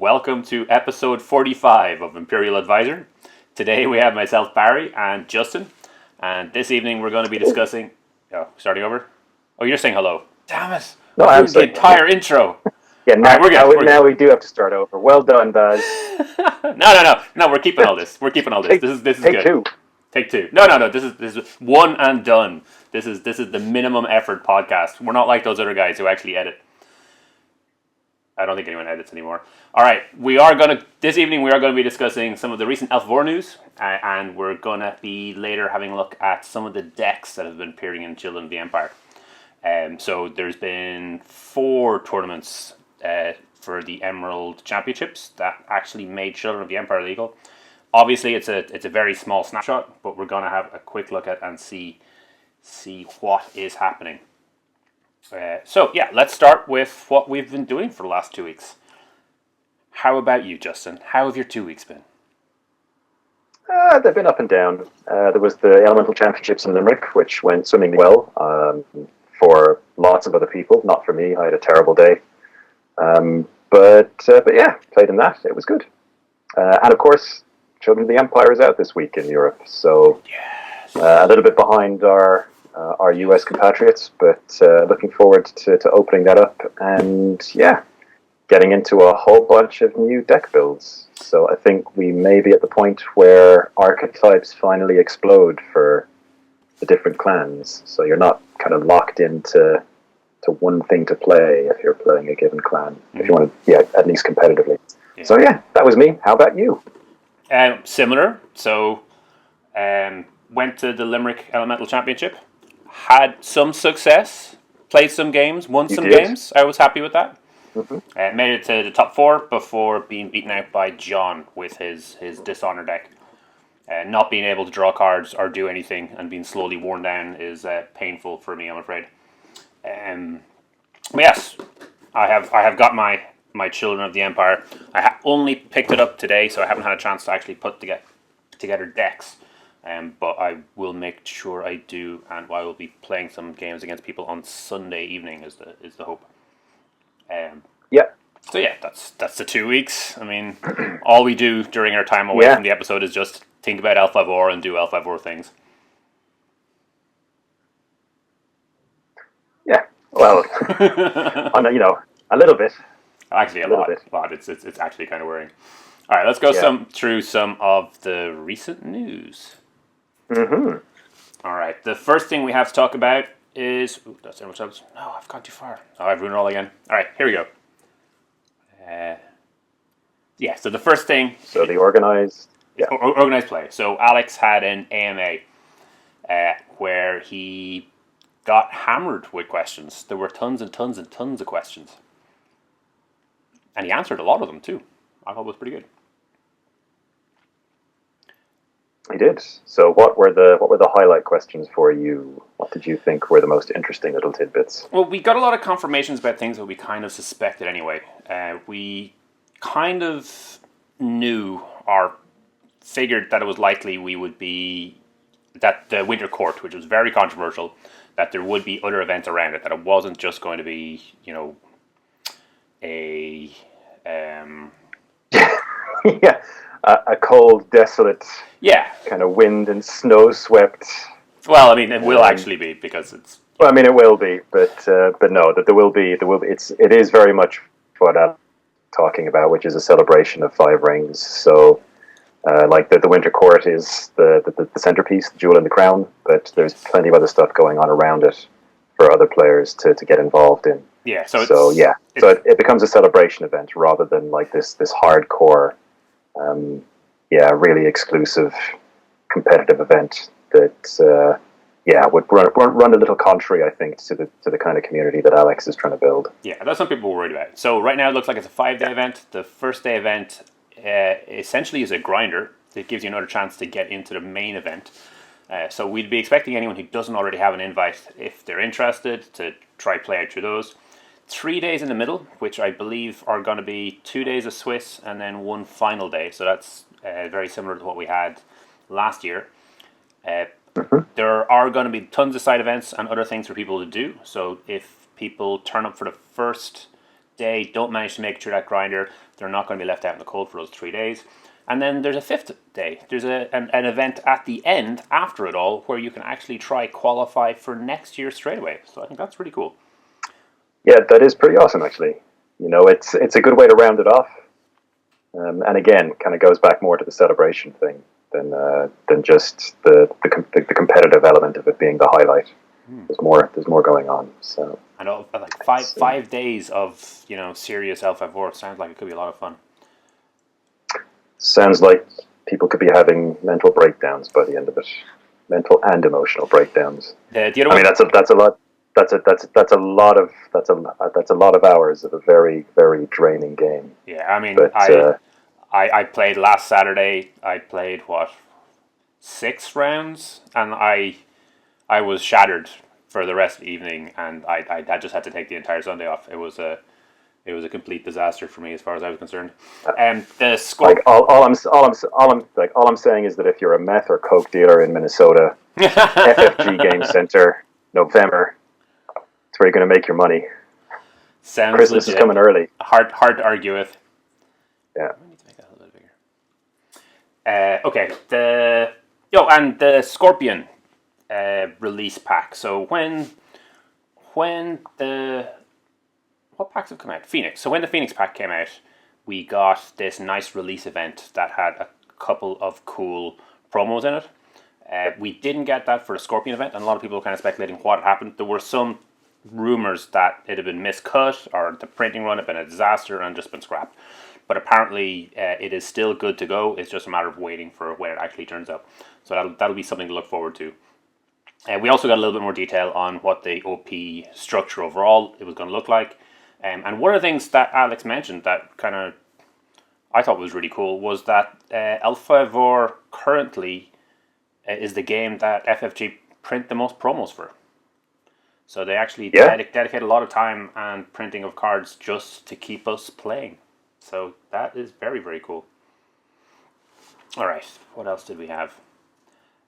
Welcome to episode 45 of Imperial Advisor. Today we have myself, Barry, and Justin. And this evening we're going to be discussing... Oh, starting over? Oh, you're saying hello. Damn it. No, I'm the entire intro. Yeah, now, right, now we do have to start over. Well done, Baz. No, we're keeping all this. This is take good. Two. Take two. No, this is one and done. This is the minimum effort podcast. We're not like those other guys who actually edit. I don't think anyone edits anymore. All right, this evening we are going to be discussing some of the recent Elf War news, and we're going to be later having a look at some of the decks that have been appearing in Children of the Empire. So there's been 4 tournaments for the Emerald Championships that actually made Children of the Empire legal. Obviously, it's a very small snapshot, but we're going to have a quick look at and see what is happening. Let's start with what we've been doing for the last 2 weeks. How about you, Justin? How have your 2 weeks been? They've been up and down. There was the Elemental Championships in Limerick, which went swimmingly well for lots of other people. Not for me. I had a terrible day. But yeah, played in that. It was good. And of course, Children of the Empire is out this week in Europe. So yes. A little bit behind our US compatriots, but looking forward to opening that up and getting into a whole bunch of new deck builds. So I think we may be at the point where archetypes finally explode for the different clans. So you're not kind of locked into one thing to play if you're playing a given clan, if you want to, at least competitively. Yeah. So that was me. How about you? Similar. So went to the Limerick Elemental Championship. Had some success, played some games, won some games. I was happy with that. Mm-hmm. Made it to the top 4 before being beaten out by John with his Dishonor deck. Not being able to draw cards or do anything and being slowly worn down is painful for me, I'm afraid. But yes, I have got my Children of the Empire. I only picked it up today, so I haven't had a chance to actually put together decks. But I will make sure I do, and I will be playing some games against people on Sunday evening. Is the hope? So that's the 2 weeks. I mean, all we do during our time away from the episode is just think about L5R and do L5R things. Yeah, well, a little bit. Actually, a lot. It's actually kind of worrying. All right, let's go through some of the recent news. Mm-hmm. All right, the first thing we have to talk about is... Ooh, that's so much else. No, I've gone too far. Oh, I've ruined it all again. All right, here we go. So the first thing... So the organized... Organized play. So Alex had an AMA where he got hammered with questions. There were tons and tons and tons of questions. And he answered a lot of them, too. I thought it was pretty good. He did. So what were the highlight questions for you? What did you think were the most interesting little tidbits? Well, we got a lot of confirmations about things that we kind of suspected anyway. We kind of knew or figured that it was likely that the Winter Court, which was very controversial, that there would be other events around it, that it wasn't just going to be, a cold, desolate, kind of wind and snow swept. Well, I mean, it will actually be because it's. Well, I mean, it will be, but no, that there will be. It is very much what I'm talking about, which is a celebration of 5 rings. So, like the Winter Court is the centerpiece, the jewel in the crown, but there's plenty of other stuff going on around it for other players to get involved in. Yeah. So it becomes a celebration event rather than like this hardcore. Really exclusive competitive event that would run a little contrary, I think, to the kind of community that Alex is trying to build. Yeah, that's what people were worried about. So right now it looks like it's a 5-day event. The first day event essentially is a grinder. It gives you another chance to get into the main event. So we'd be expecting anyone who doesn't already have an invite, if they're interested, to try play out through those. 3 days in the middle, which I believe are going to be 2 days of Swiss and then one final day. So that's very similar to what we had last year. There are going to be tons of side events and other things for people to do. So if people turn up for the first day don't manage to make it through that grinder, they're not going to be left out in the cold for those 3 days. And then there's a fifth day. There's an event at the end, after it all, where you can actually try qualify for next year straight away. So I think that's pretty cool. Yeah, that is pretty awesome, actually. It's a good way to round it off. And again, kind of goes back more to the celebration thing than just the competitive element of it being the highlight. There's more going on. So I know, like 5 days of serious L5 sounds like it could be a lot of fun. Sounds like people could be having mental breakdowns by the end of it, mental and emotional breakdowns. The other one, that's a lot. That's a lot of hours of a very, very draining game. Yeah, I mean, but, I played last Saturday. I played 6 rounds, and I was shattered for the rest of the evening, and I just had to take the entire Sunday off. It was a complete disaster for me as far as I was concerned. The score, like all I'm saying is that if you're a meth or coke dealer in Minnesota, FFG Game Center, November, it's where you're going to make your money. Sounds Christmas legit. is coming early. Hard to argue with. Yeah. I need to make that a little bit bigger. Okay. And the Scorpion release pack. So when what packs have come out? Phoenix. So when the Phoenix pack came out, we got this nice release event that had a couple of cool promos in it. We didn't get that for the Scorpion event, and a lot of people were kind of speculating what had happened. There were some rumors that it had been miscut or the printing run had been a disaster and just been scrapped. But apparently it is still good to go. It's just a matter of waiting for when it actually turns up. So that'll be something to look forward to. We also got a little bit more detail on what the OP structure overall it was going to look like. And one of the things that Alex mentioned that kind of I thought was really cool was that Alpha Vor currently is the game that FFG print the most promos for. So they actually dedicate a lot of time and printing of cards just to keep us playing. So that is very, very cool. All right, what else did we have?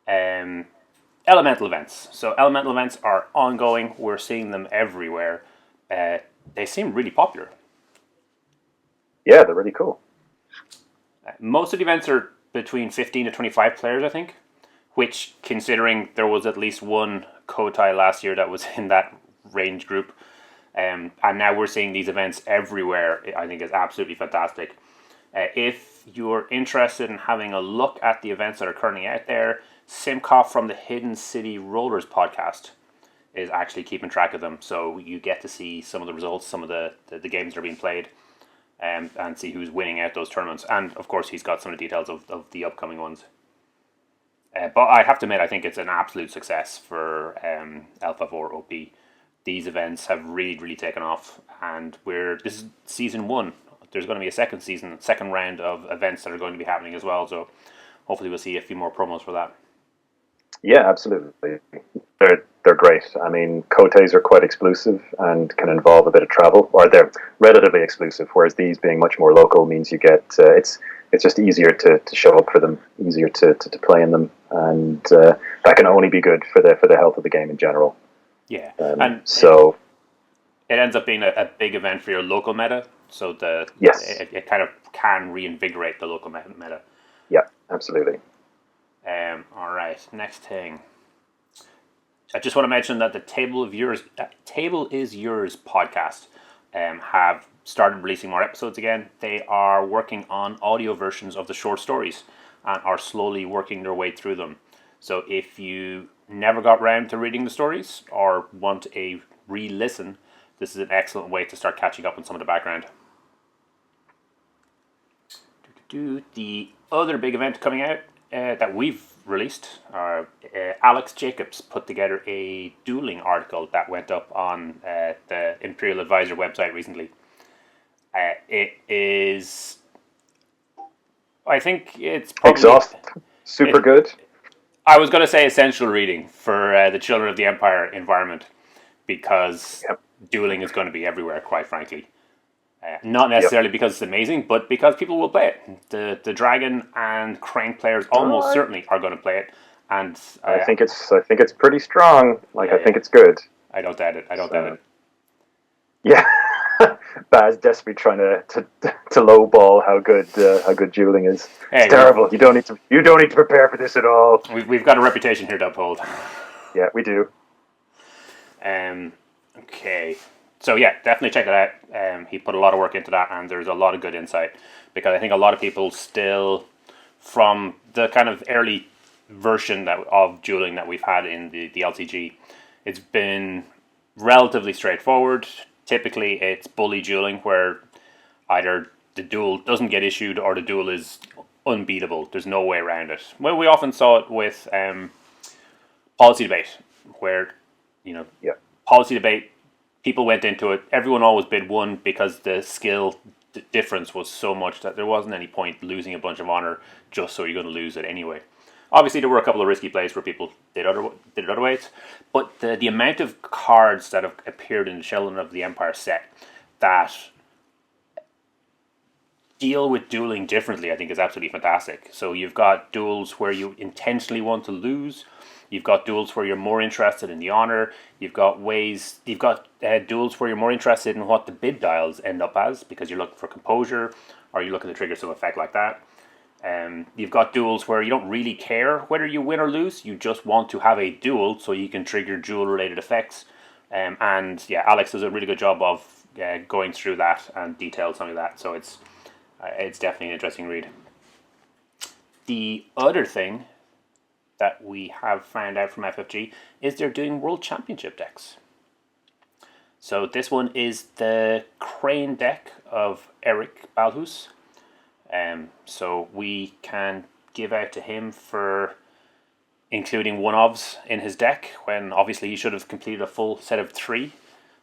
Elemental events. So elemental events are ongoing. We're seeing them everywhere. They seem really popular. Yeah, they're really cool. Most of the events are between 15 to 25 players, I think. Which, considering there was at least one Kotai last year that was in that range group, and now we're seeing these events everywhere, I think is absolutely fantastic. If you're interested in having a look at the events that are currently out there, Simcoff from the Hidden City Rollers podcast is actually keeping track of them, so you get to see some of the results, some of the games that are being played, and see who's winning out those tournaments. And of course, he's got some of the details of the upcoming ones. But I have to admit, I think it's an absolute success for Alpha 4 OP. These events have really, really taken off, and this is season 1. There's going to be a second round of events that are going to be happening as well. So hopefully, we'll see a few more promos for that. Yeah, absolutely. They're great. I mean, Koteis are quite exclusive and can involve a bit of travel, or they're relatively exclusive. Whereas these being much more local means you get it's just easier to show up for them, easier to play in them, and that can only be good for the health of the game in general. Yeah, and so it ends up being a big event for your local meta. So it kind of can reinvigorate the local meta. Yeah, absolutely. All right, next thing. I just want to mention that the Table is Yours podcast have started releasing more episodes again. They are working on audio versions of the short stories and are slowly working their way through them. So if you never got round to reading the stories or want a re-listen, this is an excellent way to start catching up on some of the background. The other big event coming out that we've released, Alex Jacobs put together a Dueling article that went up on the Imperial Advisor website recently. It is, I think it's probably exhausting, super good. I was going to say essential reading for the Children of the Empire environment, because Dueling is going to be everywhere, quite frankly. Not necessarily because it's amazing, but because people will play it. The Dragon and Crane players almost certainly are going to play it, and I think it's pretty strong. I think it's good. I don't doubt it. Yeah. Baz desperately trying to lowball how good dueling is. It's Hey, terrible. You don't need to prepare for this at all. we've got a reputation here to uphold. Yeah, we do. Um, okay. So yeah, definitely check that out. He put a lot of work into that, and there's a lot of good insight because I think a lot of people still, from the kind of early version of dueling that we've had in the LCG, it's been relatively straightforward. Typically, it's bully dueling where either the duel doesn't get issued or the duel is unbeatable. There's no way around it. Well, we often saw it with policy debate, where you know Yeah. policy debate, people went into it. Everyone always bid one because the skill difference was so much that there wasn't any point losing a bunch of honor just so you're going to lose it anyway. Obviously, there were a couple of risky plays where people did it other ways, but the amount of cards that have appeared in the Children of the Empire set that deal with dueling differently, I think, is absolutely fantastic. So you've got duels where you intentionally want to lose. You've got duels where you're more interested in the honor. You've got duels where you're more interested in what the bid dials end up as because you're looking for composure or you're looking to trigger some effect like that. You've got duels where you don't really care whether you win or lose. You just want to have a duel so you can trigger duel-related effects. And yeah, Alex does a really good job of going through that and detailed some of that. So it's definitely an interesting read. The other thing that we have found out from FFG is they're doing World Championship decks. So this one is the Crane deck of Eric Balhus. So we can give out to him for including one-ofs in his deck when obviously he should have completed a full set of 3.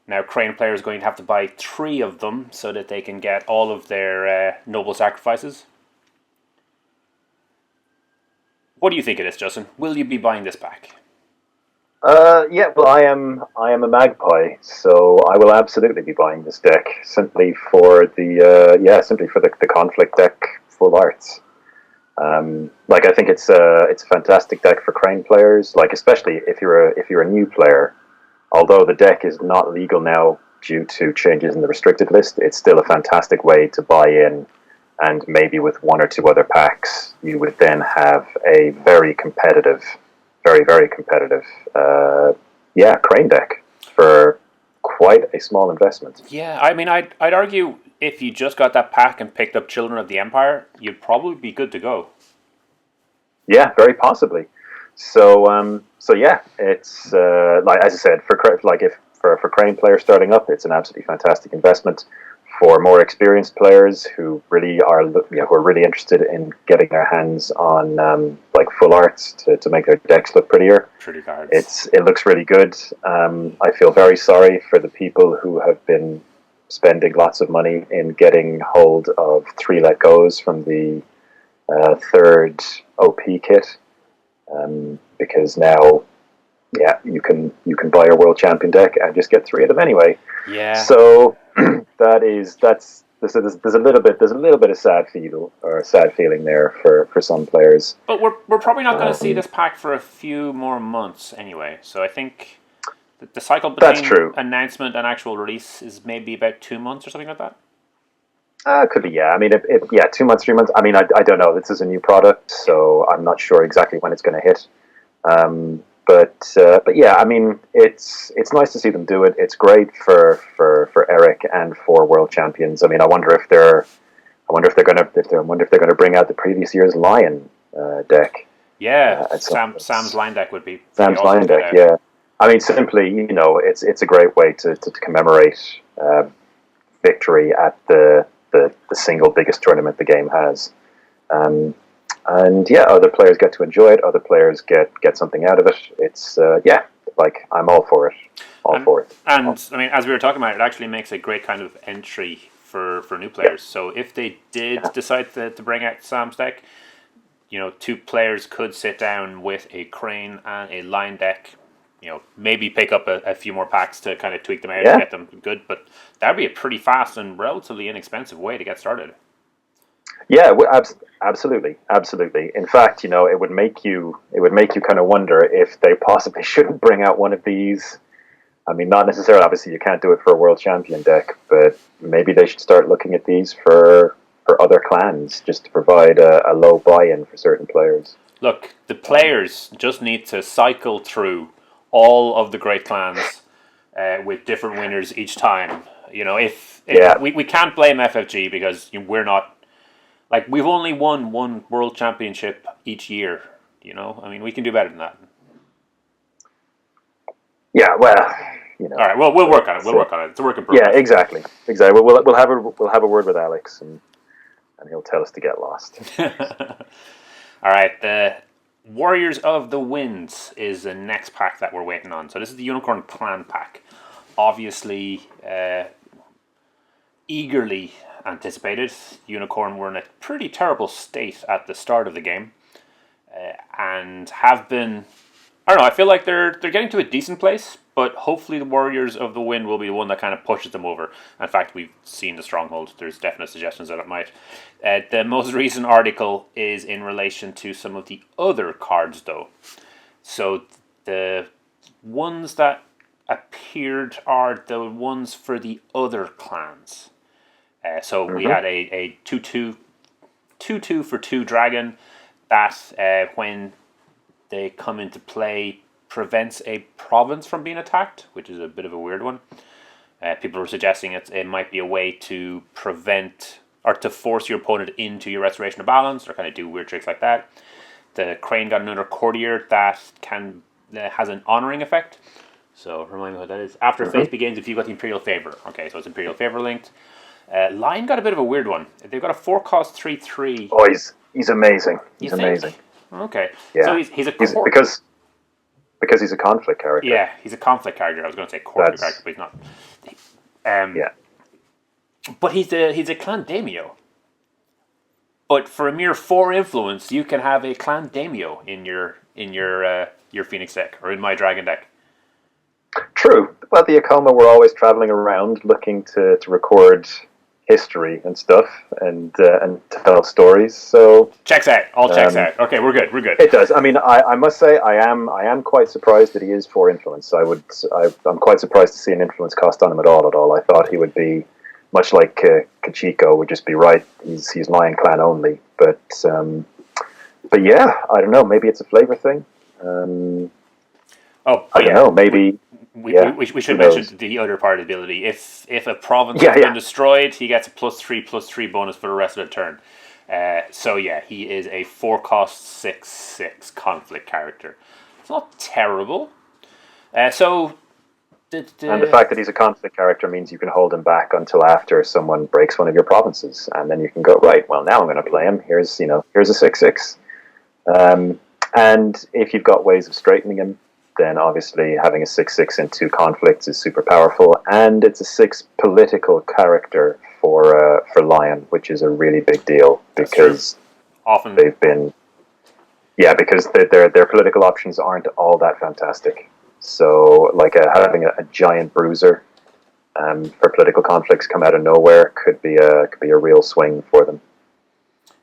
Now Crane players are going to have to buy 3 of them so that they can get all of their noble sacrifices. What do you think of this, Justin? Will you be buying this back? Yeah, well, I am a magpie, so I will absolutely be buying this deck simply for the conflict deck full arts. Like I think it's a fantastic deck for Crane players, like especially if you're a new player. Although the deck is not legal now due to changes in the restricted list, it's still a fantastic way to buy in, and maybe with 1 or 2 other packs, you would then have a very competitive, very competitive, Crane deck for quite a small investment. Yeah, I mean, I'd argue if you just got that pack and picked up Children of the Empire, you'd probably be good to go. Yeah, very possibly. So yeah, it's like as I said, for Crane players starting up, it's an absolutely fantastic investment. For more experienced players who really who are really interested in getting their hands on like full arts to make their decks look prettier, Pretty cards. it looks really good. I feel very sorry for the people who have been spending lots of money in getting hold of 3 let goes from the 3rd OP kit. Because now, yeah, you can buy a world champion deck and just get 3 of them anyway. Yeah. So there's a little bit of sad feeling there for some players. But we're probably not going to see this pack for a few more months anyway. So I think the cycle between announcement and actual release is maybe about 2 months or something like that. Could be, yeah. I mean, 2 months, 3 months. I mean, I don't know. This is a new product, so I'm not sure exactly when it's going to hit. But yeah, I mean, it's nice to see them do it. It's great for Eric and for World Champions. I mean, I wonder if they're going to bring out the previous year's Lion deck. Yeah, Sam's Lion deck would be Sam's Lion deck. Yeah, I mean, simply, it's a great way to commemorate victory at the single biggest tournament the game has. And yeah, other players get to enjoy it. Other players get something out of it. It's I'm all for it. And I mean, as we were talking about, it actually makes a great kind of entry for new players. Yeah. So if they did decide to bring out Sam's deck, 2 players could sit down with a Crane and a Lion deck. Maybe pick up a few more packs to kind of tweak them out and get them good. But that'd be a pretty fast and relatively inexpensive way to get started. Yeah, absolutely. In fact, it would make you kind of wonder if they possibly shouldn't bring out one of these I mean, not necessarily. Obviously, you can't do it for a world champion deck, but maybe they should start looking at these for other clans, just to provide a low buy-in for certain players. Look, the players just need to cycle through all of the great clans with different winners each time. You know, if Yeah, we can't blame FFG because we're not like we've only won one world championship each year. You know, I mean, we can do better than that. yeah. Well, you know. All right, well, we'll work on it. We'll work on it. It's a work in Yeah, progress. exactly, exactly. We'll have a word with Alex, and he'll tell us to get lost. All right, the Warriors of the Winds is the next pack that we're waiting on. So this is the Unicorn Clan pack. Obviously, eagerly anticipated. Unicorn were in a pretty terrible state at the start of the game, and have been. I don't know. I feel like they're getting to a decent place, but hopefully the Warriors of the Wind will be the one that kind of pushes them over. In fact, we've seen the Stronghold. There's definite suggestions that it might. The most recent article is in relation to some of the other cards, though. So the ones that appeared are the ones for the other clans. So we had a 2/2 for 2 dragon that when they come into play prevents a province from being attacked, which is a bit of a weird one. People were suggesting it might be a way to prevent or to force your opponent into your restoration of balance or kind of do weird tricks like that. The Crane got another courtier that has an honoring effect. So remind me what that is. After phase begins, if you've got the Imperial Favor. Okay, so it's Imperial Favor linked. Lion got a bit of a weird one. They've got a 4-cost 3/3. Oh, he's amazing. He's amazing. Okay, Yeah. so he's because he's a conflict character. Yeah, he's a conflict character. I was going to say courtier character, but he's not. Yeah. But he's a clan daimyo. But for a mere 4 influence, you can have a clan daimyo in your Phoenix deck or in my dragon deck. True. Well, the Akoma were always traveling around looking to record history and stuff and tell stories. So checks out. All checks out. Okay, we're good. We're good. It does. I mean, I must say I am quite surprised that he is 4 influence. I'm quite surprised to see an influence cost on him at all. I thought he would be much like Kachiko would just be right. He's Lion Clan only. But yeah, I don't know. Maybe it's a flavor thing. I don't know. Maybe. We should mention the other part of the ability. If a province has been destroyed, he gets a +3/+3 bonus for the rest of the turn. So yeah, he is a 4-cost 6/6 conflict character. It's not terrible. And the fact that he's a conflict character means you can hold him back until after someone breaks one of your provinces, and then you can go, right, well, now I'm going to play him. Here's a 6/6. And if you've got ways of straightening him, then obviously having a 6/6 in 2 conflicts is super powerful, and it's a 6 political character for Lion, which is a really big deal because often they've been, because their political options aren't all that fantastic. So like having a giant bruiser for political conflicts come out of nowhere could be a real swing for them.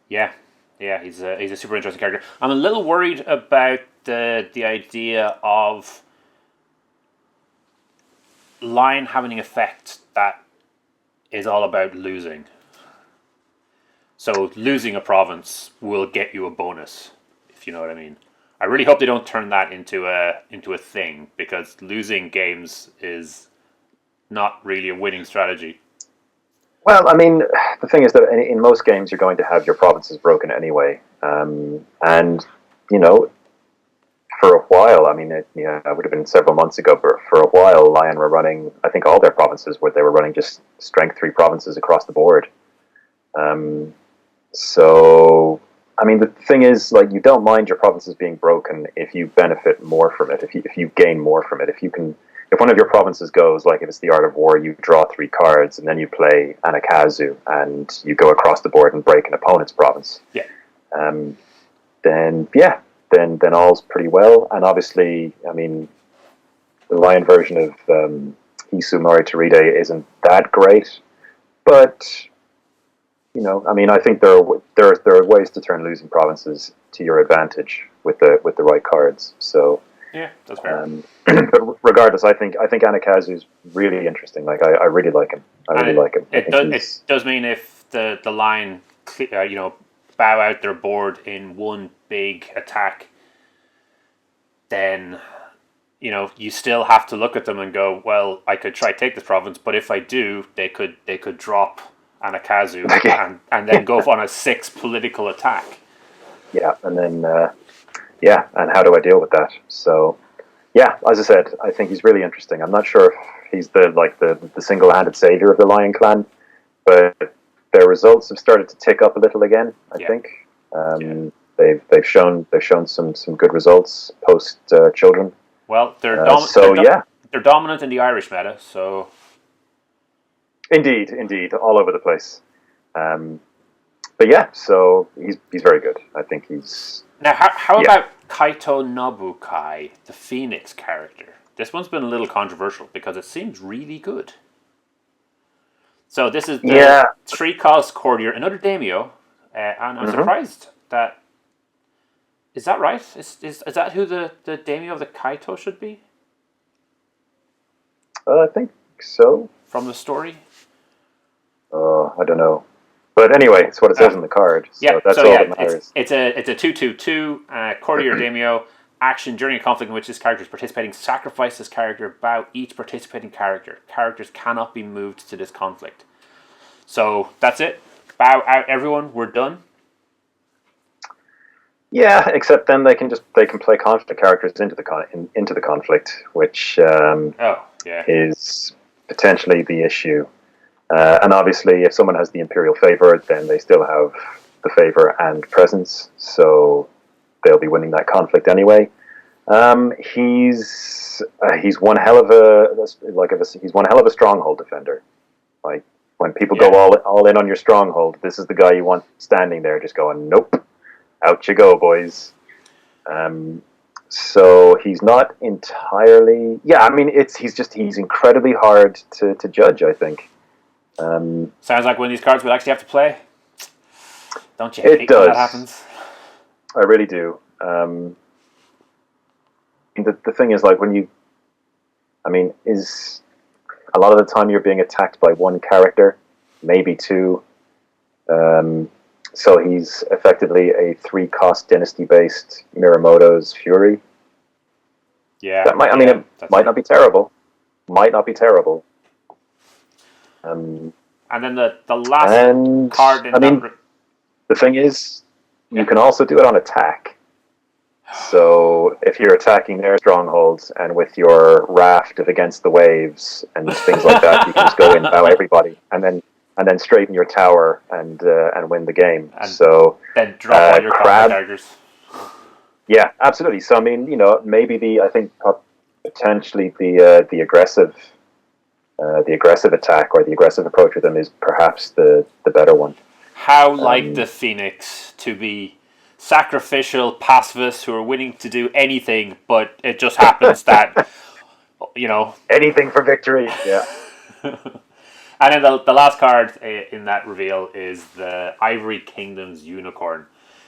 Yeah, he's a super interesting character. I'm a little worried about the idea of Lion having an effect that is all about losing. So losing a province will get you a bonus, if you know what I mean. I really hope they don't turn that into a thing, because losing games is not really a winning strategy. Well, I mean, the thing is that in most games you're going to have your provinces broken anyway, and for a while, I mean, it would have been several months ago, but for a while, Lion were running, I think all their provinces they were running just strength 3 provinces across the board. So, I mean, the thing is, like, you don't mind your provinces being broken if you benefit more from it, if you gain more from it. If one of your provinces goes, like if it's the Art of War, you draw 3 cards and then you play Anakazu and you go across the board and break an opponent's province. Yeah. Then all's pretty well. And obviously, I mean, the Lion version of Isu Mori Toride isn't that great, but I mean, I think there are ways to turn losing provinces to your advantage with the right cards. So Yeah, that's fair. But regardless, I think Anakazu's really interesting. Like I really like him. I And really like him. I think it he's does mean if the line, bow out their board in one big attack, then you still have to look at them and go, well, I could try take this province, but if I do, they could drop Anakazu okay. and then go on a 6 political attack. Yeah, and then and how do I deal with that? So yeah, as I said, I think he's really interesting. I'm not sure if he's the single-handed savior of the Lion Clan, but their results have started to tick up a little again. I Yeah. think Yeah. they've shown some good results post children. Well, they're they're dominant in the Irish meta, so indeed, all over the place. Um, but yeah, so he's very good. I think he's now how yeah. about Kaito Nobukai, the Phoenix character? This one's been a little controversial because it seems really good. So this is the Yeah. 3-cost courtier, another daimyo, and I'm Mm-hmm. surprised that is that right? Is that who the daimyo of the Kaito should be I think so. from the story? I don't know. But anyway, it's what it says in the card. So that's all that matters. it's a 2/2/2 courtier daimyo action during a conflict in which this character is participating. Sacrifice this character. Bow each participating character. Characters cannot be moved to this conflict. So that's it. Bow out, everyone. We're done. Yeah, except then they can play conflict characters into the conflict, which Oh yeah. is potentially the issue. And obviously, if someone has the Imperial favor, then they still have the favor and presence, so they'll be winning that conflict anyway. He's one hell of a stronghold defender. Like when people go all in on your stronghold, this is the guy you want standing there, just going, nope, out you go, boys. So he's not entirely. Yeah, I mean, he's incredibly hard to judge, I think. Sounds like one of these cards we'll actually have to play. Don't you It hate when does. that happens? I really do. The thing is, like, is a lot of the time you're being attacked by one character, maybe two. So he's effectively a 3-cost dynasty-based Miramoto's Fury. Yeah. That might. I mean, it might not be terrible. Might not be terrible. And then the last card in the thing is, you can also do it on attack. So if you're attacking their strongholds and with your raft of Against the Waves and things like that, you can just go in, bow everybody, and then straighten your tower and win the game. And so then drop all your Crab characters. Yeah, absolutely. So I mean, maybe I think potentially the aggressive attack or the aggressive approach with them is perhaps the better one. How like the Phoenix to be sacrificial pacifists who are willing to do anything, but it just happens that anything for victory. Yeah. And then the last card in that reveal is the Ivory Kingdom's Unicorn,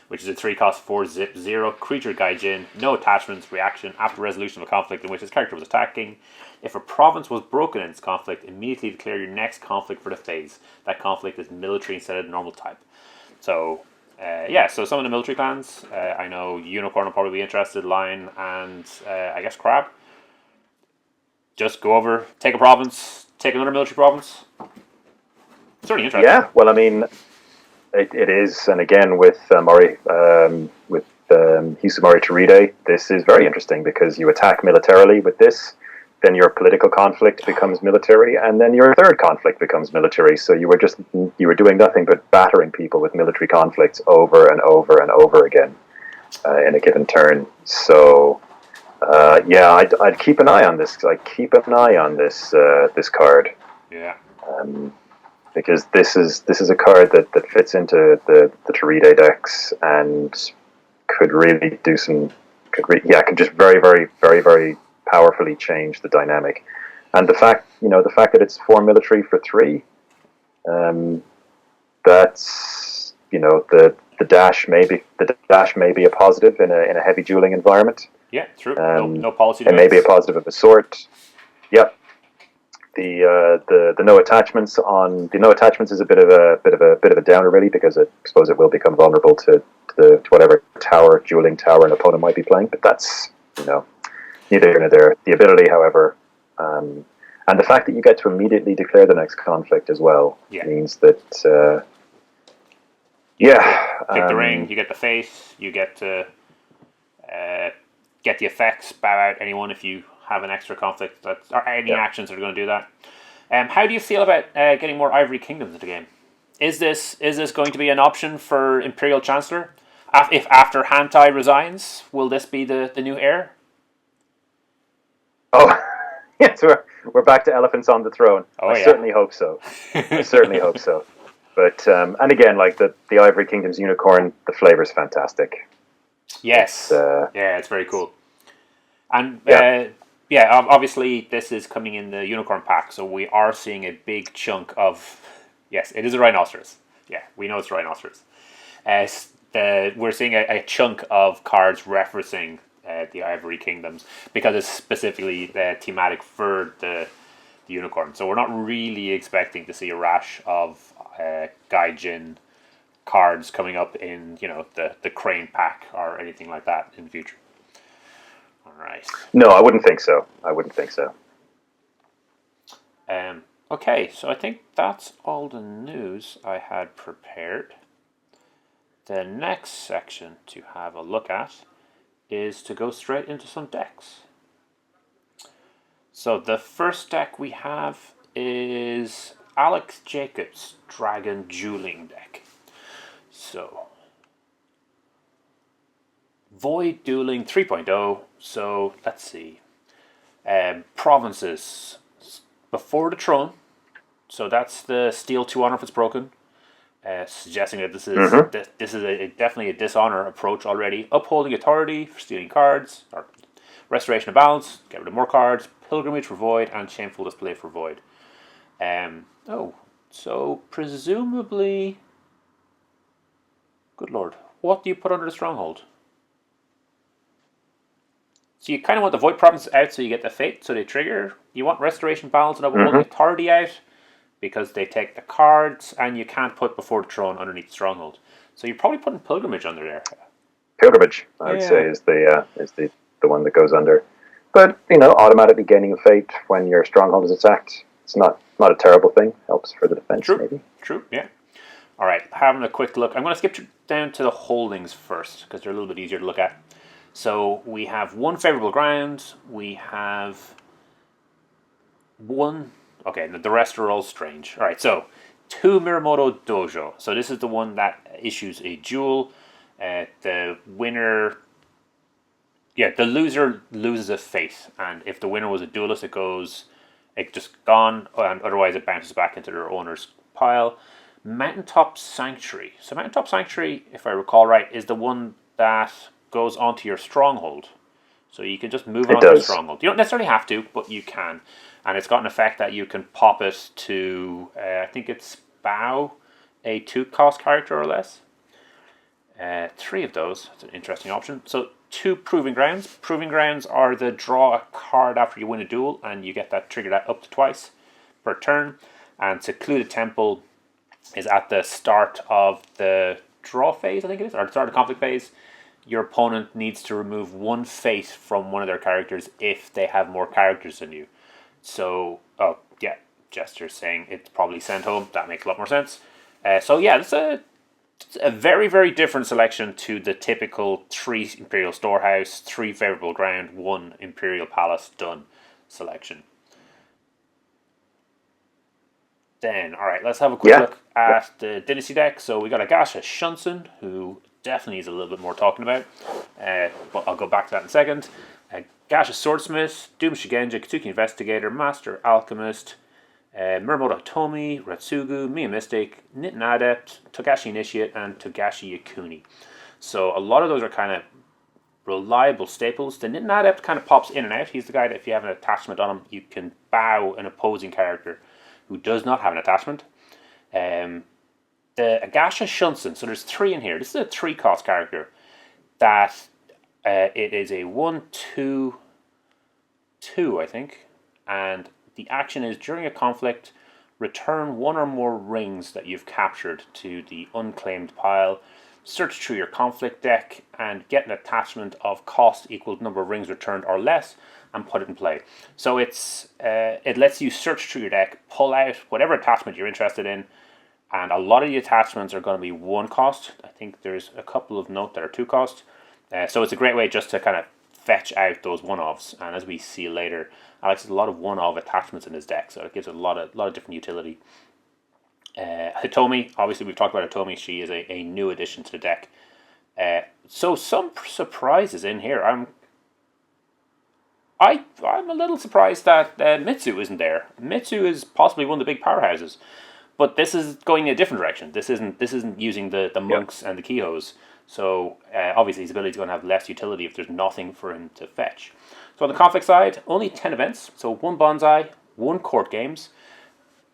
which is a 3-cost 4-zip 0 creature gaijin, no attachments, reaction after resolution of a conflict in which this character was attacking. If a province was broken in its conflict, immediately declare your next conflict for the phase. That conflict is military instead of normal type. So, so some of the military clans, I know Unicorn will probably be interested, Lion, and I guess Crab. Just go over, take a province, take another military province. It's really interesting. Yeah, well, I mean, it is, and again with Hisumori Toride, this is very interesting because you attack militarily with this, then your political conflict becomes military, and then your third conflict becomes military. So you were doing nothing but battering people with military conflicts over and over and over again in a given turn. So I'd keep an eye on this. I'd keep an eye on this card. Yeah. Because this is a card that fits into the Toride decks and could really do could just very, very, very, very powerfully change the dynamic. And the fact that it's 4 military for 3, that's the dash may be a positive in a heavy dueling environment. Yeah, true. No policy It may be a debates. positive of a sort. Yep. The no attachments on the no attachments is a bit of a downer really, because I suppose it will become vulnerable to whatever dueling tower an opponent might be playing. But that's neither here nor there. The ability, however, and the fact that you get to immediately declare the next conflict as well means that pick the ring, you get the face, you get to get the effects, bow out anyone if you have an extra conflict or any actions that are going to do that. How do you feel about getting more Ivory Kingdoms into the game? Is this going to be an option for Imperial Chancellor? If after Hantai resigns, will this be the new heir? Oh, yes, we're back to elephants on the throne. I certainly hope so. I certainly hope so. But and again, like the Ivory Kingdom's unicorn, the flavor is fantastic. Yes, it's very cool. And obviously this is coming in the unicorn pack, so we are seeing a big chunk of. Yes, it is a rhinoceros. Yeah, we know it's a rhinoceros. We're seeing a chunk of cards referencing the Ivory Kingdoms because it's specifically thematic for the unicorn. So we're not really expecting to see a rash of Gaijin cards coming up in the crane pack or anything like that in the future. All right. No, I wouldn't think so. Okay, so I think that's all the news I had prepared. The next section to have a look at is to go straight into some decks. So the first deck we have is Alex Jacobs' Dragon Dueling deck. So Void Dueling 3.0. So let's see. Provinces before the throne. So that's the steal 2 honor if it's broken. Suggesting that this is definitely a dishonor approach already. Upholding authority for stealing cards, or restoration of balance, get rid of more cards, pilgrimage for void, and shameful display for void. So presumably, good lord, what do you put under the stronghold? So you kind of want the void province out so you get the fate, so they trigger. You want restoration balance and upholding authority out, because they take the cards, and you can't put before the throne underneath the stronghold. So you're probably putting pilgrimage under there. Pilgrimage, I would say, is the one that goes under. But automatically gaining a fate when your stronghold is attacked, it's not a terrible thing. Helps for the defense, maybe. True. Yeah. All right, having a quick look. I'm going to skip down to the holdings first because they're a little bit easier to look at. So we have one favorable ground. We have one. Okay, the rest are all strange. All right, so 2 Miramoto Dojo. So this is the one that issues a duel. The winner... Yeah, the loser loses a fate. And if the winner was a duelist, it's just gone. And otherwise, it bounces back into their owner's pile. Mountaintop Sanctuary. So Mountaintop Sanctuary, if I recall right, is the one that goes onto your stronghold. So you can just move it onto your stronghold. You don't necessarily have to, but you can. And it's got an effect that you can pop it to, I think it's bow, a 2-cost character or less. 3 of those. That's an interesting option. So 2 Proving Grounds. Proving Grounds are the draw a card after you win a duel, and you get that triggered up to twice per turn. And Secluded Temple is at the start of the draw phase, I think it is, or the start of the conflict phase. Your opponent needs to remove 1 fate from one of their characters if they have more characters than you. So, Jester's saying it's probably sent home. That makes a lot more sense. It's a very, very different selection to the typical 3 Imperial Storehouse, 3 Favorable Ground, 1 Imperial Palace done selection. Then, alright, let's have a quick look at the Dynasty deck. So we got Agasha Shunsun, who definitely is a little bit more talking about. But I'll go back to that in a second. Gasha Swordsmith, Doom Shigenja, Katsuki Investigator, Master Alchemist, Muramoto Tomi, Ratsugu, Mia Mystic, Nitin Adept, Togashi Initiate, and Togashi Yakuni. So a lot of those are kind of reliable staples. The Nitin Adept kind of pops in and out. He's the guy that if you have an attachment on him, you can bow an opposing character who does not have an attachment. The Agasha Shunsun, so there's 3 in here. This is a 3-cost character that It is a 1/2/2, I think, and the action is during a conflict, return one or more rings that you've captured to the unclaimed pile. Search through your conflict deck and get an attachment of cost equal to number of rings returned or less, and put it in play. So it lets you search through your deck, pull out whatever attachment you're interested in, and a lot of the attachments are going to be 1 cost. I think there's a couple of note that are 2 cost. So it's a great way just to kind of fetch out those one-offs. And as we see later, Alex has a lot of one-off attachments in his deck, so it gives it a lot of different utility. Hitomi, obviously we've talked about Hitomi. She is a new addition to the deck. So some surprises in here. I'm a little surprised that Mitsu isn't there. Mitsu is possibly one of the big powerhouses, but this is going in a different direction. This isn't using the monks and the Kihos. So obviously his ability is going to have less utility if there's nothing for him to fetch. So on the conflict side, only 10 events. So 1 bonsai, 1 court games.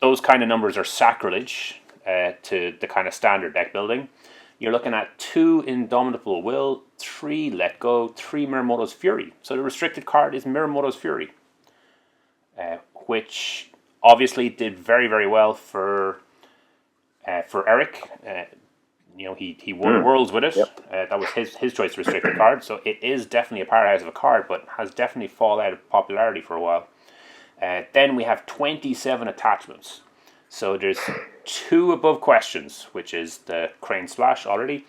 Those kind of numbers are sacrilege to the kind of standard deck building. You're looking at 2 Indomitable Will, 3 Let Go, 3 Mirumoto's Fury. So the restricted card is Mirumoto's Fury, which obviously did very, very well for Eric. He won Worlds with it. Yep. That was his choice of restricted card. So it is definitely a powerhouse of a card, but has definitely fallen out of popularity for a while. Then we have 27 attachments. So there's 2 Above Questions, which is the Crane Splash already,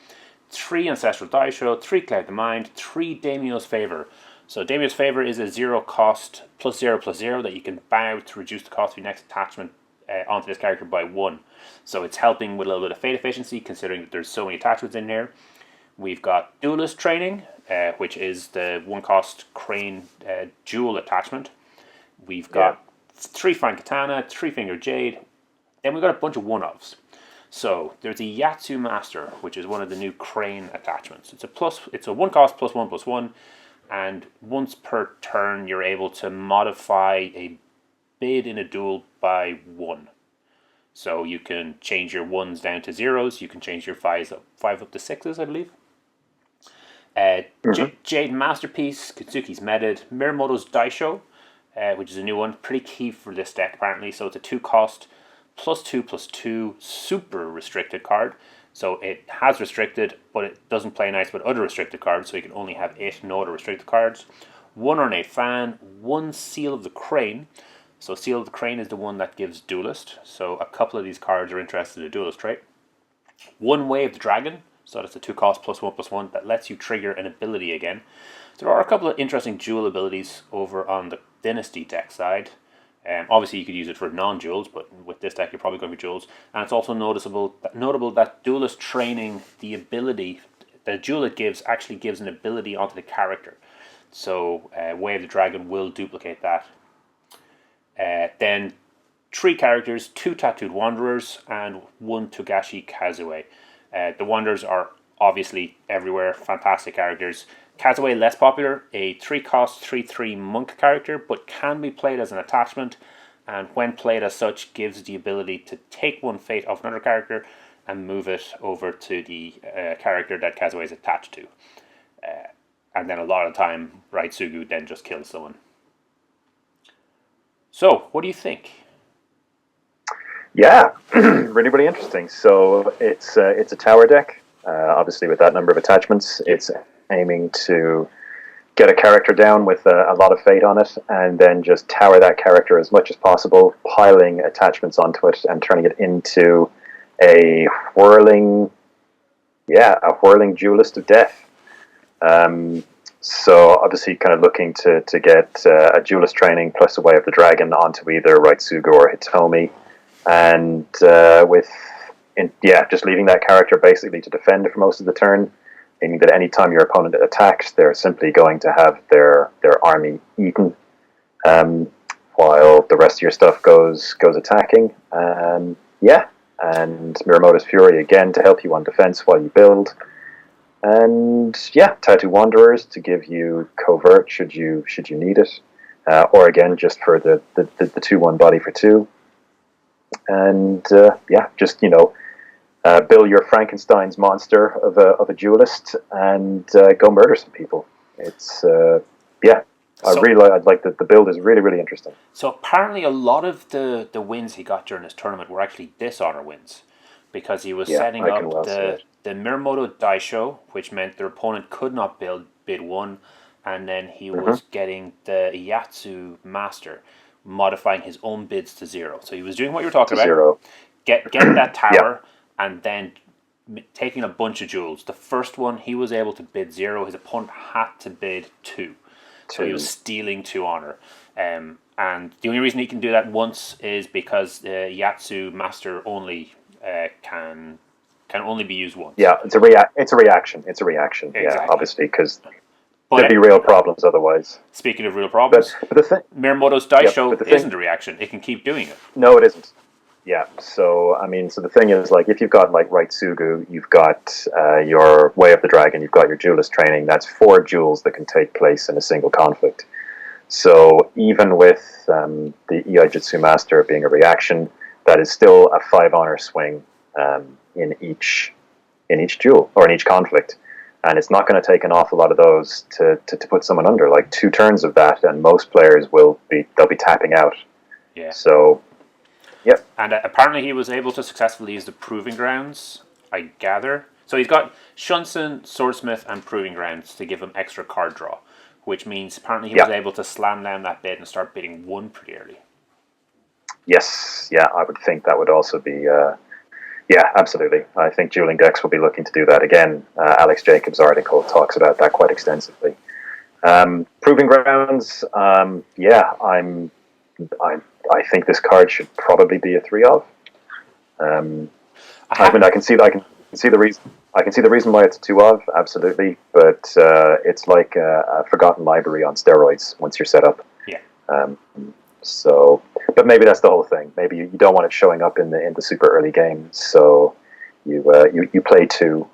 3 Ancestral Daisho, 3 Cloud the Mind, 3 Daimyo's Favor. So Daimyo's Favor is a 0 cost +0/+0 that you can bow to reduce the cost of your next attachment onto this character by 1. So it's helping with a little bit of fate efficiency, considering that there's so many attachments in here. We've got Duelist Training, which is the 1 cost Crane Jewel attachment. We've got 3 Fine Katana, 3 Finger Jade. Then we've got a bunch of one-offs. So there's a Yatsu Master, which is one of the new Crane attachments. It's a 1 cost +1/+1, and once per turn you're able to modify a bid in a duel by 1. So you can change your 1s down to 0s, you can change your 5s up to 6s, I believe. Jade Masterpiece, Kitsuki's Medded, Mirumoto's Daisho, which is a new one, pretty key for this deck apparently. So it's a 2 cost +2/+2 super restricted card. So it has restricted, but it doesn't play nice with other restricted cards, so you can only have 8 no other restricted cards. 1 Ornate Fan, 1 Seal of the Crane. So Seal of the Crane is the one that gives Duelist. So a couple of these cards are interested in a Duelist trait. 1 Wave the Dragon. So that's a 2 cost +1/+1 that lets you trigger an ability again. So there are a couple of interesting dual abilities over on the Dynasty deck side. Obviously you could use it for non-duels, but with this deck you're probably going for duels. And it's also notable that Duelist Training, the ability, the duel it gives actually gives an ability onto the character. So Wave the Dragon will duplicate that. Then 3 characters, 2 Tattooed Wanderers, and 1 Togashi Kazue. The Wanderers are obviously everywhere, fantastic characters. Kazue less popular, a 3 cost 3/3 monk character, but can be played as an attachment, and when played as such gives the ability to take 1 fate off another character and move it over to the character that Kazue is attached to. And then a lot of the time, Raitsugu then just kills someone. So, what do you think? Yeah, really, really interesting. So it's a tower deck. Obviously, with that number of attachments, it's aiming to get a character down with a lot of fate on it, and then just tower that character as much as possible, piling attachments onto it and turning it into a whirling duelist of death. So obviously kind of looking to get a Duelist Training plus a Way of the Dragon onto either Raitsugu or Hitomi, and just leaving that character basically to defend for most of the turn, meaning that any time your opponent attacks, they're simply going to have their army eaten, while the rest of your stuff goes attacking. And Mirumoto's Fury again to help you on defense while you build. And Tattoo Wanderers to give you covert should you need it, or again just for the 2/1 body for 2. And build your Frankenstein's monster of a duelist and go murder some people. It's yeah. I'd like the build is really, really interesting. So apparently a lot of the wins he got during this tournament were actually dishonor wins, because he was Yeah, setting I can up well see it. the Miramoto Daisho, which meant their opponent could not build bid one, and then he was getting the Yatsu Master, modifying his own bids to 0. So he was doing what you were talking To about, 0. getting that Yeah, tower, and then taking a bunch of jewels. The first one, he was able to bid 0. His opponent had to bid 2. So he was 2. stealing 2 honor. And the only reason he can do that once is because Yatsu Master only can only be used once. Yeah, it's a reaction. It's a reaction. Exactly. Yeah, obviously, because But there'd be real problems otherwise. speaking of real problems, But the thing, Miramoto's Daisho isn't a reaction. It can keep doing it. no, it isn't. Yeah, so I mean, so the thing is, like, if you've got like Raitsugu, you've got your Way of the Dragon, you've got your duelist training. That's 4 duels that can take place in a single conflict. So even with the Iaijutsu Master being a reaction, that is still a 5 honor swing in each duel or in each conflict, and it's not going to take an awful lot of those to put someone under. Like 2 turns of that, and most players they'll be tapping out. Yeah. So. Yep. And apparently he was able to successfully use the Proving Grounds, I gather. So he's got Shunsun, Swordsmith, and Proving Grounds to give him extra card draw, which means apparently he was able to slam down that bid and start bidding 1 pretty early. Yes, yeah, I would think that would also be... yeah, absolutely. I think dueling decks will be looking to do that again. Alex Jacobs' article talks about that quite extensively. Proving Grounds, yeah, I think this card should probably be a 3 of. I mean, I can see the reason. I can see the reason why it's a 2 of, absolutely. But it's like a forgotten library on steroids once you're set up. Yeah. So, but maybe that's the whole thing. Maybe you don't want it showing up in the super early game. So you play 2,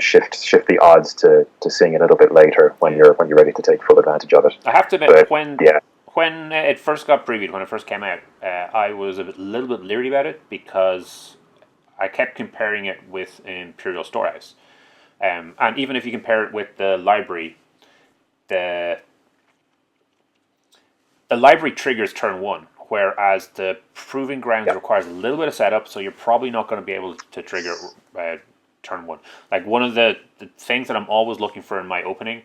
shift the odds to seeing it a little bit later when you're ready to take full advantage of it. I have to admit, but, when it first got previewed, when it first came out, I was little bit leery about it because I kept comparing it with Imperial Storehouse. And even if you compare it with the library, the library triggers turn 1, whereas the Proving Grounds requires a little bit of setup, so you're probably not going to be able to trigger turn 1. Like, one of the things that I'm always looking for in my opening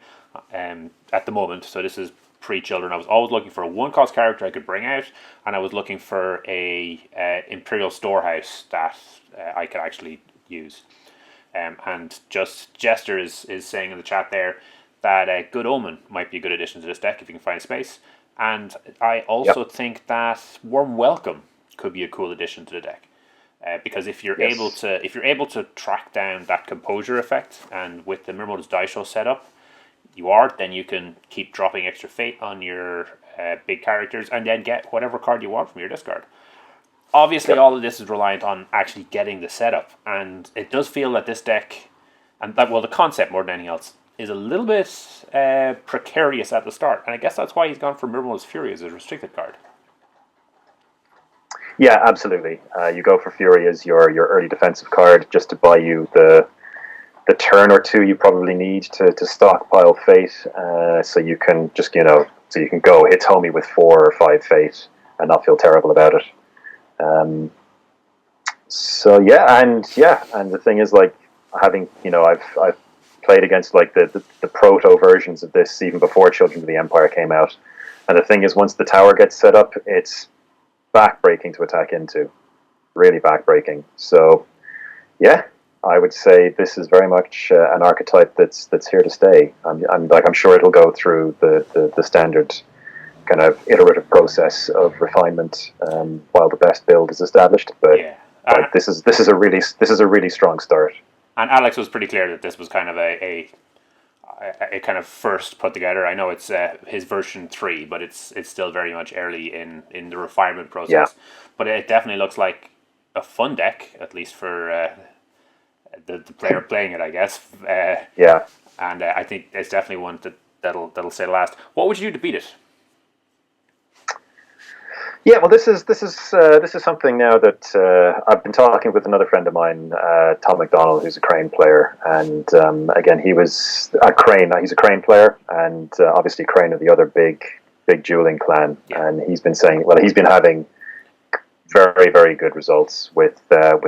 at the moment, so this is pre-children, I was always looking for a 1-cost character I could bring out, and I was looking for a Imperial Storehouse that I could actually use. And just Jester is saying in the chat there that Good Omen might be a good addition to this deck if you can find space. And I also think that Warm Welcome could be a cool addition to the deck. Because if you're able to track down that composure effect, and with the Miramoto's Daisho setup, then you can keep dropping extra fate on your big characters and then get whatever card you want from your discard. Obviously, all of this is reliant on actually getting the setup, and it does feel that this deck, and that, well, the concept more than anything else, is a little bit precarious at the start, and I guess that's why he's gone for Miramoto's Fury as a restricted card. Yeah, absolutely. You go for Fury as your early defensive card just to buy you the turn or 2 you probably need to stockpile fate, so you can just so you can go hit homie with 4 or 5 fate and not feel terrible about it. So and the thing is, like, having I've played against like the proto versions of this even before Children of the Empire came out, and the thing is, once the tower gets set up, it's backbreaking to attack into, really backbreaking. So yeah, I would say this is very much an archetype that's here to stay. I'm sure it'll go through the standard kind of iterative process of refinement while the best build is established. But this is a really strong start. And Alex was pretty clear that this was kind of a kind of first put together. I know it's his version 3, but it's still very much early in the refinement process. Yeah. But it definitely looks like a fun deck, at least for the player playing it, I guess. Yeah. And I think it's definitely one that'll stay last. What would you do to beat it? Yeah, well, this is something now that I've been talking with another friend of mine, Tom McDonald, who's a Crane player, and again, he was at Crane. He's a Crane player, and obviously Crane are the other big dueling clan, and he's been saying, well, he's been having very very good results with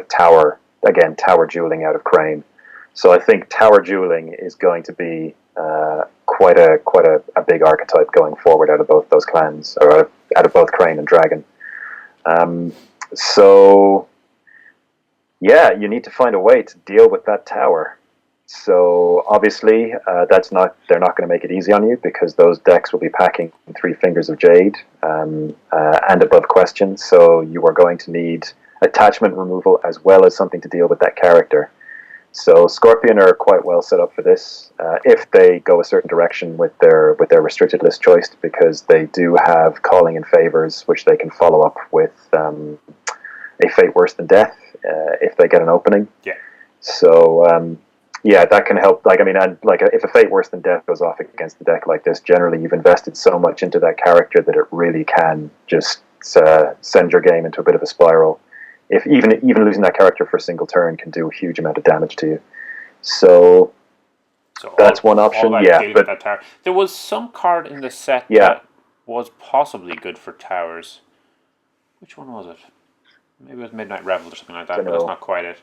tower dueling out of Crane. So I think tower dueling is going to be quite a big archetype going forward out of both those clans, or out of both Crane and Dragon. Um, so yeah, you need to find a way to deal with that tower. So obviously, they're not going to make it easy on you, because those decks will be packing Three Fingers of Jade and above question. So you are going to need attachment removal as well as something to deal with that character. So Scorpion are quite well set up for this if they go a certain direction with their restricted list choice, because they do have Calling in Favors, which they can follow up with a Fate Worse Than Death if they get an opening. Yeah. So yeah, that can help. Like, I mean, if a Fate Worse Than Death goes off against the deck like this, generally you've invested so much into that character that it really can just send your game into a bit of a spiral. If even losing that character for a single turn can do a huge amount of damage to you. So that's one option. Yeah, but that tower. There was some card in the set yeah, that was possibly good for towers. Which one was it? Maybe it was Midnight Revels or something like that, but that's not quite it.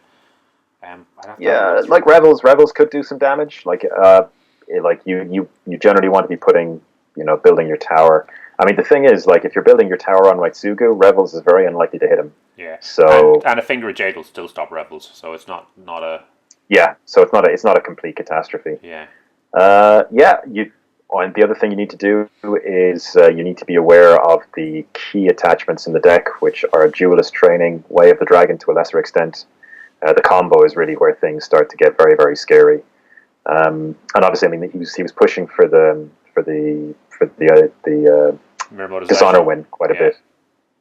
Yeah, like Revels could do some damage. Like you generally want to be building your tower. I mean, the thing is, like, if you're building your tower on Waitsugu, Revels is very unlikely to hit him. Yeah. So and a Finger of Jade will still stop Revels, so it's not a. Yeah, so it's not a complete catastrophe. Yeah. And the other thing you need to do is you need to be aware of the key attachments in the deck, which are Duelist Training, Way of the Dragon to a lesser extent. The combo is really where things start to get very very scary. And obviously, I mean, he was pushing for the Dishonor win quite a bit.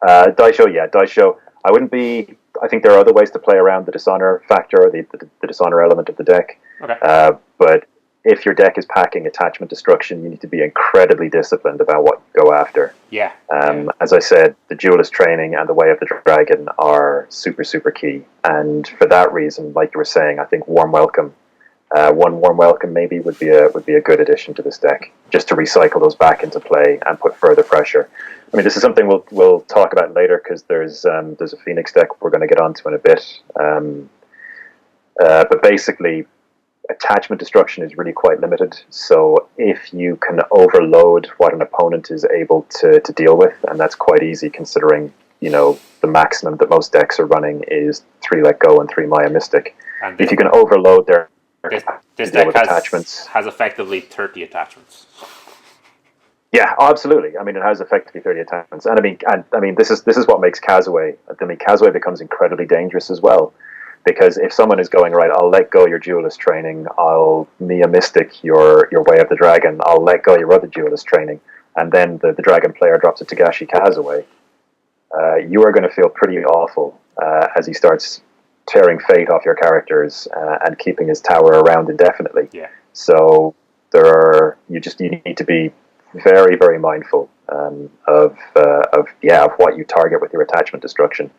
Daisho. I think there are other ways to play around the Dishonor factor, the Dishonor element of the deck. Okay. But if your deck is packing attachment destruction, you need to be incredibly disciplined about what you go after. Yeah. As I said, the Duelist Training and the Way of the Dragon are super, super key. And for that reason, like you were saying, I think Warm Welcome, one Warm Welcome maybe would be a good addition to this deck, just to recycle those back into play and put further pressure. I mean, this is something we'll talk about later, because there's a Phoenix deck we're going to get onto in a bit. But basically, attachment destruction is really quite limited. So if you can overload what an opponent is able to deal with, and that's quite easy considering, the maximum that most decks are running is 3 Let Go and 3 Maya Mystic. And if you can overload their this deck has effectively 30 attachments. Yeah, absolutely. I mean, it has effectively 30 attachments, and I mean, this is what makes Kazue. I mean, Kazue becomes incredibly dangerous as well, because if someone is going, right, I'll let go your Duelist Training, I'll Mia Mystic your Way of the Dragon, I'll let go your other Duelist Training, and then the Dragon player drops a Tagashi Kazue, you are going to feel pretty awful as he starts tearing fate off your characters and keeping his tower around indefinitely. Yeah. So you need to be very, very mindful of what you target with your attachment destruction,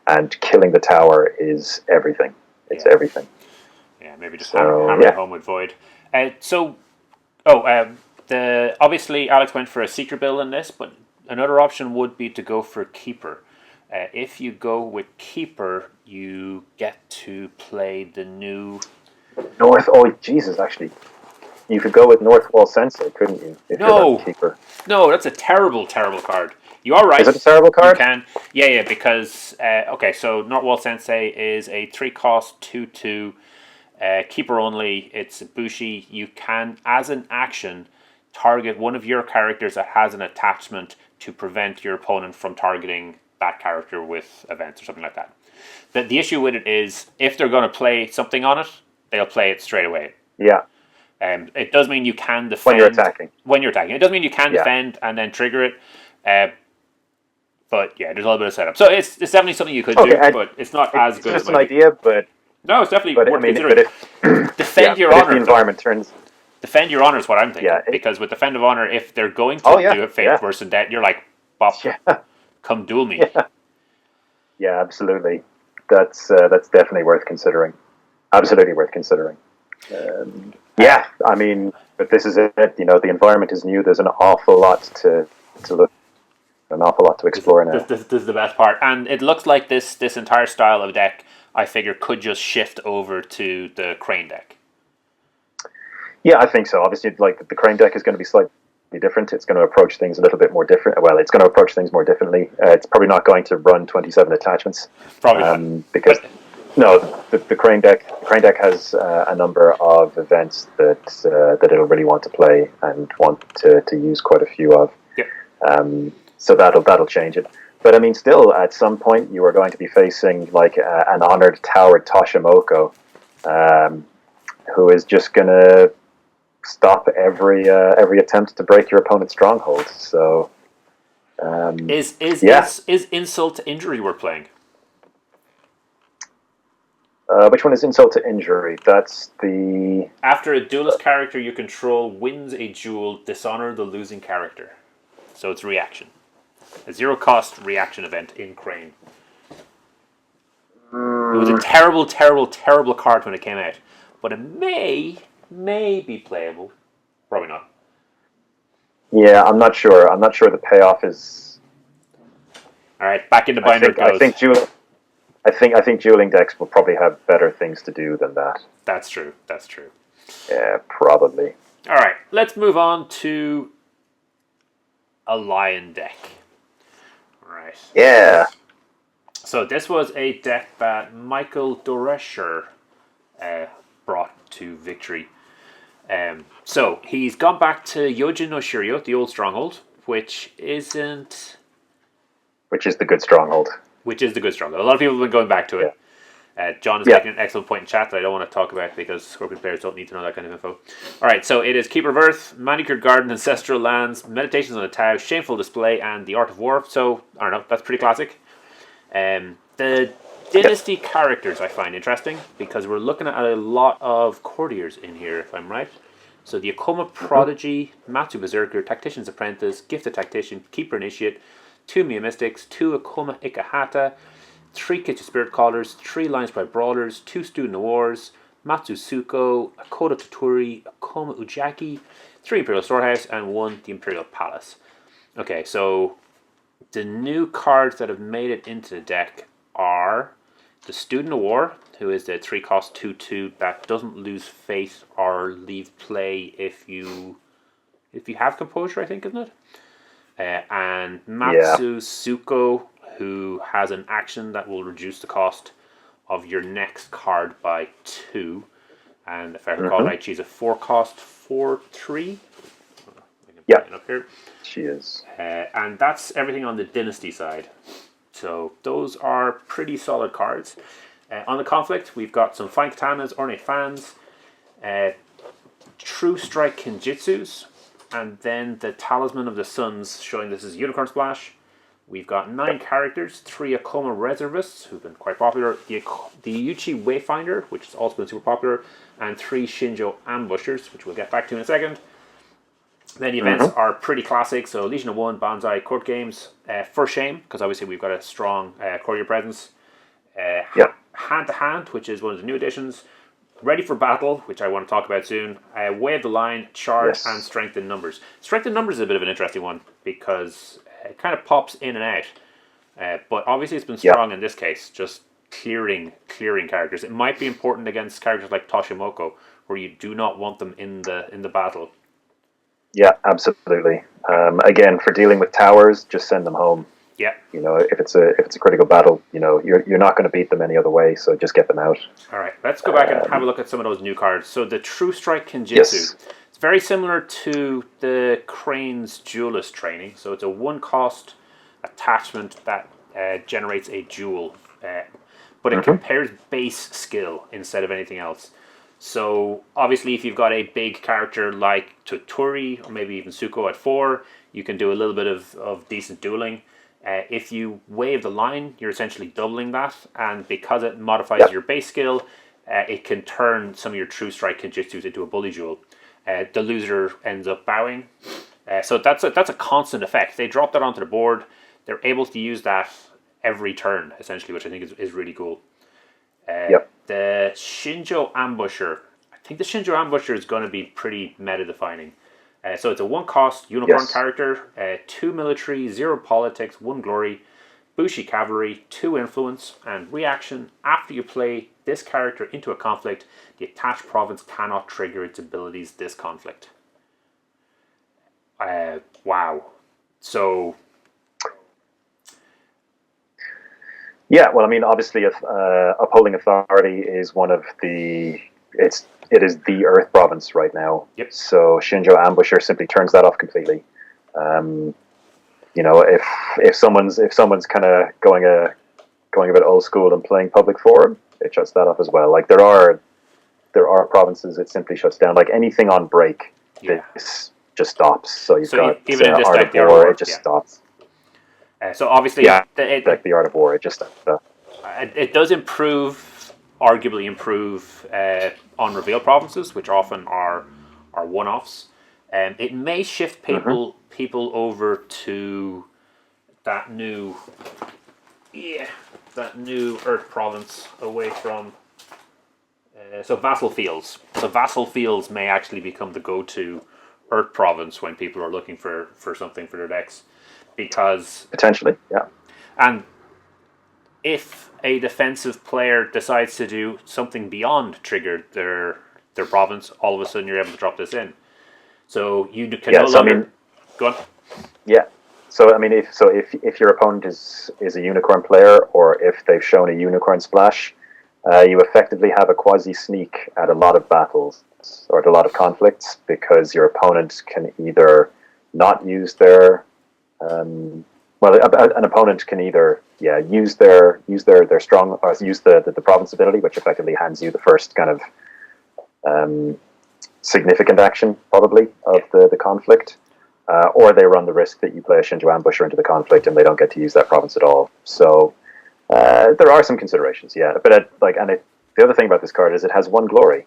and killing the tower is everything. It's everything. Yeah, maybe just hammer it home with Void. Obviously Alex went for a Seeker build in this, but another option would be to go for Keeper. If you go with Keeper, you get to play the new North. Oh, Jesus! Actually, you could go with North Wall Sensei, couldn't you? If you're Keeper. No, that's a terrible, terrible card. You are right. Is it a terrible card? You can. Yeah, because so North Wall Sensei is a 3-cost 2/2 Keeper only. It's Bushi. You can, as an action, target one of your characters that has an attachment to prevent your opponent from targeting that character with events or something like that. The issue with it is, if they're going to play something on it, they'll play it straight away. Yeah. It does mean you can defend when you're attacking. It does mean you can defend and then trigger it. But yeah, there's a little bit of setup. So it's definitely something you could do, but it's not as good. It's just an idea, but no, it's definitely worth considering. Defend your honor. If the environment turns. Defend your honor is what I'm thinking. Yeah, because with Defend of Honor, if they're going to do a Fate versus Death, you're like, bop. Yeah. Come duel me. Yeah, absolutely. That's definitely worth considering. Absolutely worth considering. Yeah, I mean, but this is it. The environment is new. There's an awful lot to look, an awful lot to explore now. This is the best part, and it looks like this entire style of deck, I figure, could just shift over to the Crane deck. Yeah, I think so. Obviously, like the Crane deck is going to be slightly different. It's going to approach things a little bit more different. Well, it's going to approach things more differently. It's probably not going to run 27 attachments. Probably not. Because no, the Crane deck has a number of events that it'll really want to play and want to use quite a few of. Yeah. So that'll change it. But I mean, still, at some point, you are going to be facing like an honored Towered Toshimoko, who is just going to stop every attempt to break your opponent's stronghold. So, is insult to injury we're playing? Which one is insult to injury? That's the... After a duelist character you control wins a duel, dishonor the losing character. So it's reaction. A 0-cost reaction event in Crane. It was a terrible, terrible, terrible card when it came out. But it may be playable. Probably not. Yeah, I'm not sure. I'm not sure the payoff is... Alright, back into binder it goes. I think dueling decks will probably have better things to do than that. That's true. Yeah, probably. Alright, let's move on to a lion deck. Right. Yeah. So this was a deck that Michael Dorescher brought to victory. So he's gone back to Yojin no Shiryo, the old stronghold, which is the good stronghold. Which is the good stronghold. A lot of people have been going back to it. Yeah. John is making an excellent point in chat that I don't want to talk about because Scorpion players don't need to know that kind of info. Alright, so it is Keeper of Earth, Manicured Garden, Ancestral Lands, Meditations on a Tau, Shameful Display, and The Art of War. So, I don't know, that's pretty classic. The Dynasty characters I find interesting because we're looking at a lot of courtiers in here, if I'm right. So the Akoma Prodigy, Matsu Berserker, Tactician's Apprentice, Gifted Tactician, Keeper Initiate, 2 Mia Mystics, 2 Akoma Ikahata, 3 Kitchen Spirit Callers, 3 Lions by Brawlers, 2 Student Wars, Matsu Suko, Akoda Toturi, Akoma Ujaki, 3 Imperial Storehouse, and 1 The Imperial Palace. Okay, so the new cards that have made it into the deck are the Student of War, who is the 3-cost 2/2 that doesn't lose faith or leave play if you have Composure, I think, isn't it? And Matsu Suko, who has an action that will reduce the cost of your next card by 2. And if I recall right, she's a 4-cost 4/3. Yeah, up here. She is. And that's everything on the Dynasty side. So those are pretty solid cards. On the Conflict, we've got some Fine Katanas, Ornate Fans, True Strike Kinjitsus, and then the Talisman of the Suns, showing this is Unicorn Splash. We've got 9 characters, 3 Akoma Reservists, who've been quite popular, the Yuchi Wayfinder, which has also been super popular, and 3 Shinjo Ambushers, which we'll get back to in a second. Then the events are pretty classic, so Legion of One, Banzai, Court Games, For Shame, because obviously we've got a strong courier presence. Hand to Hand, which is one of the new additions. Ready for Battle, which I want to talk about soon. Way of the Line, Charge, and Strength in Numbers. Strength in Numbers is a bit of an interesting one because it kind of pops in and out. But obviously it's been strong in this case, just clearing characters. It might be important against characters like Toshimoko, where you do not want them in the battle. Yeah, absolutely. Again, for dealing with towers, just send them home. Yeah. You know, if it's a critical battle, you know, you're not going to beat them any other way, so just get them out. All right, let's go back and have a look at some of those new cards. So the True Strike Kinjitsu. It's very similar to the Crane's Duelist training. So it's a 1-cost attachment that generates a duel. But it compares base skill instead of anything else. So obviously if you've got a big character like Toturi or maybe even Suko at 4, you can do a little bit of decent dueling. If you wave the line, you're essentially doubling that, and because it modifies your base skill, it can turn some of your True Strike Kinjitsus into a bully duel. The loser ends up bowing. So that's a constant effect. They drop that onto the board. they're able to use that every turn, essentially, which I think is really cool. The Shinjo Ambusher. I think the Shinjo Ambusher is going to be pretty meta-defining. So it's a 1-cost unicorn character, 2 military, 0 politics, 1 glory, Bushi Cavalry, 2 influence, and reaction. After you play this character into a conflict, the attached province cannot trigger its abilities this conflict. Wow. So... Yeah, well, I mean, obviously, if Upholding Authority is one of the... It is the Earth province right now. Yep. So Shinjo Ambusher simply turns that off completely. You know, if someone's kind of going a bit old school and playing public forum, it shuts that off as well. Like there are provinces it simply shuts down. Like anything on break, this just stops. So you've got even in this Art deck, of War, it just stops. So obviously, the Art of War, it just it does arguably improve on reveal provinces, which often are one-offs. It may shift people over to that new Earth province away from. So Vassal Fields. So Vassal Fields may actually become the go-to Earth province when people are looking for something for their decks, because potentially, yeah. And if a defensive player decides to do something beyond trigger their province, all of a sudden you're able to drop this in. So you can no longer... Go on. Yeah. So I mean, if your opponent is a unicorn player, or if they've shown a unicorn splash, you effectively have a quasi sneak at a lot of battles or at a lot of conflicts, because your opponent can either not use their an opponent can either use their strong, or use the province ability, which effectively hands you the first kind of significant action probably of the conflict, or they run the risk that you play a Shinjo Ambusher into the conflict and they don't get to use that province at all. So there are some considerations, but the other thing about this card is it has 1 glory,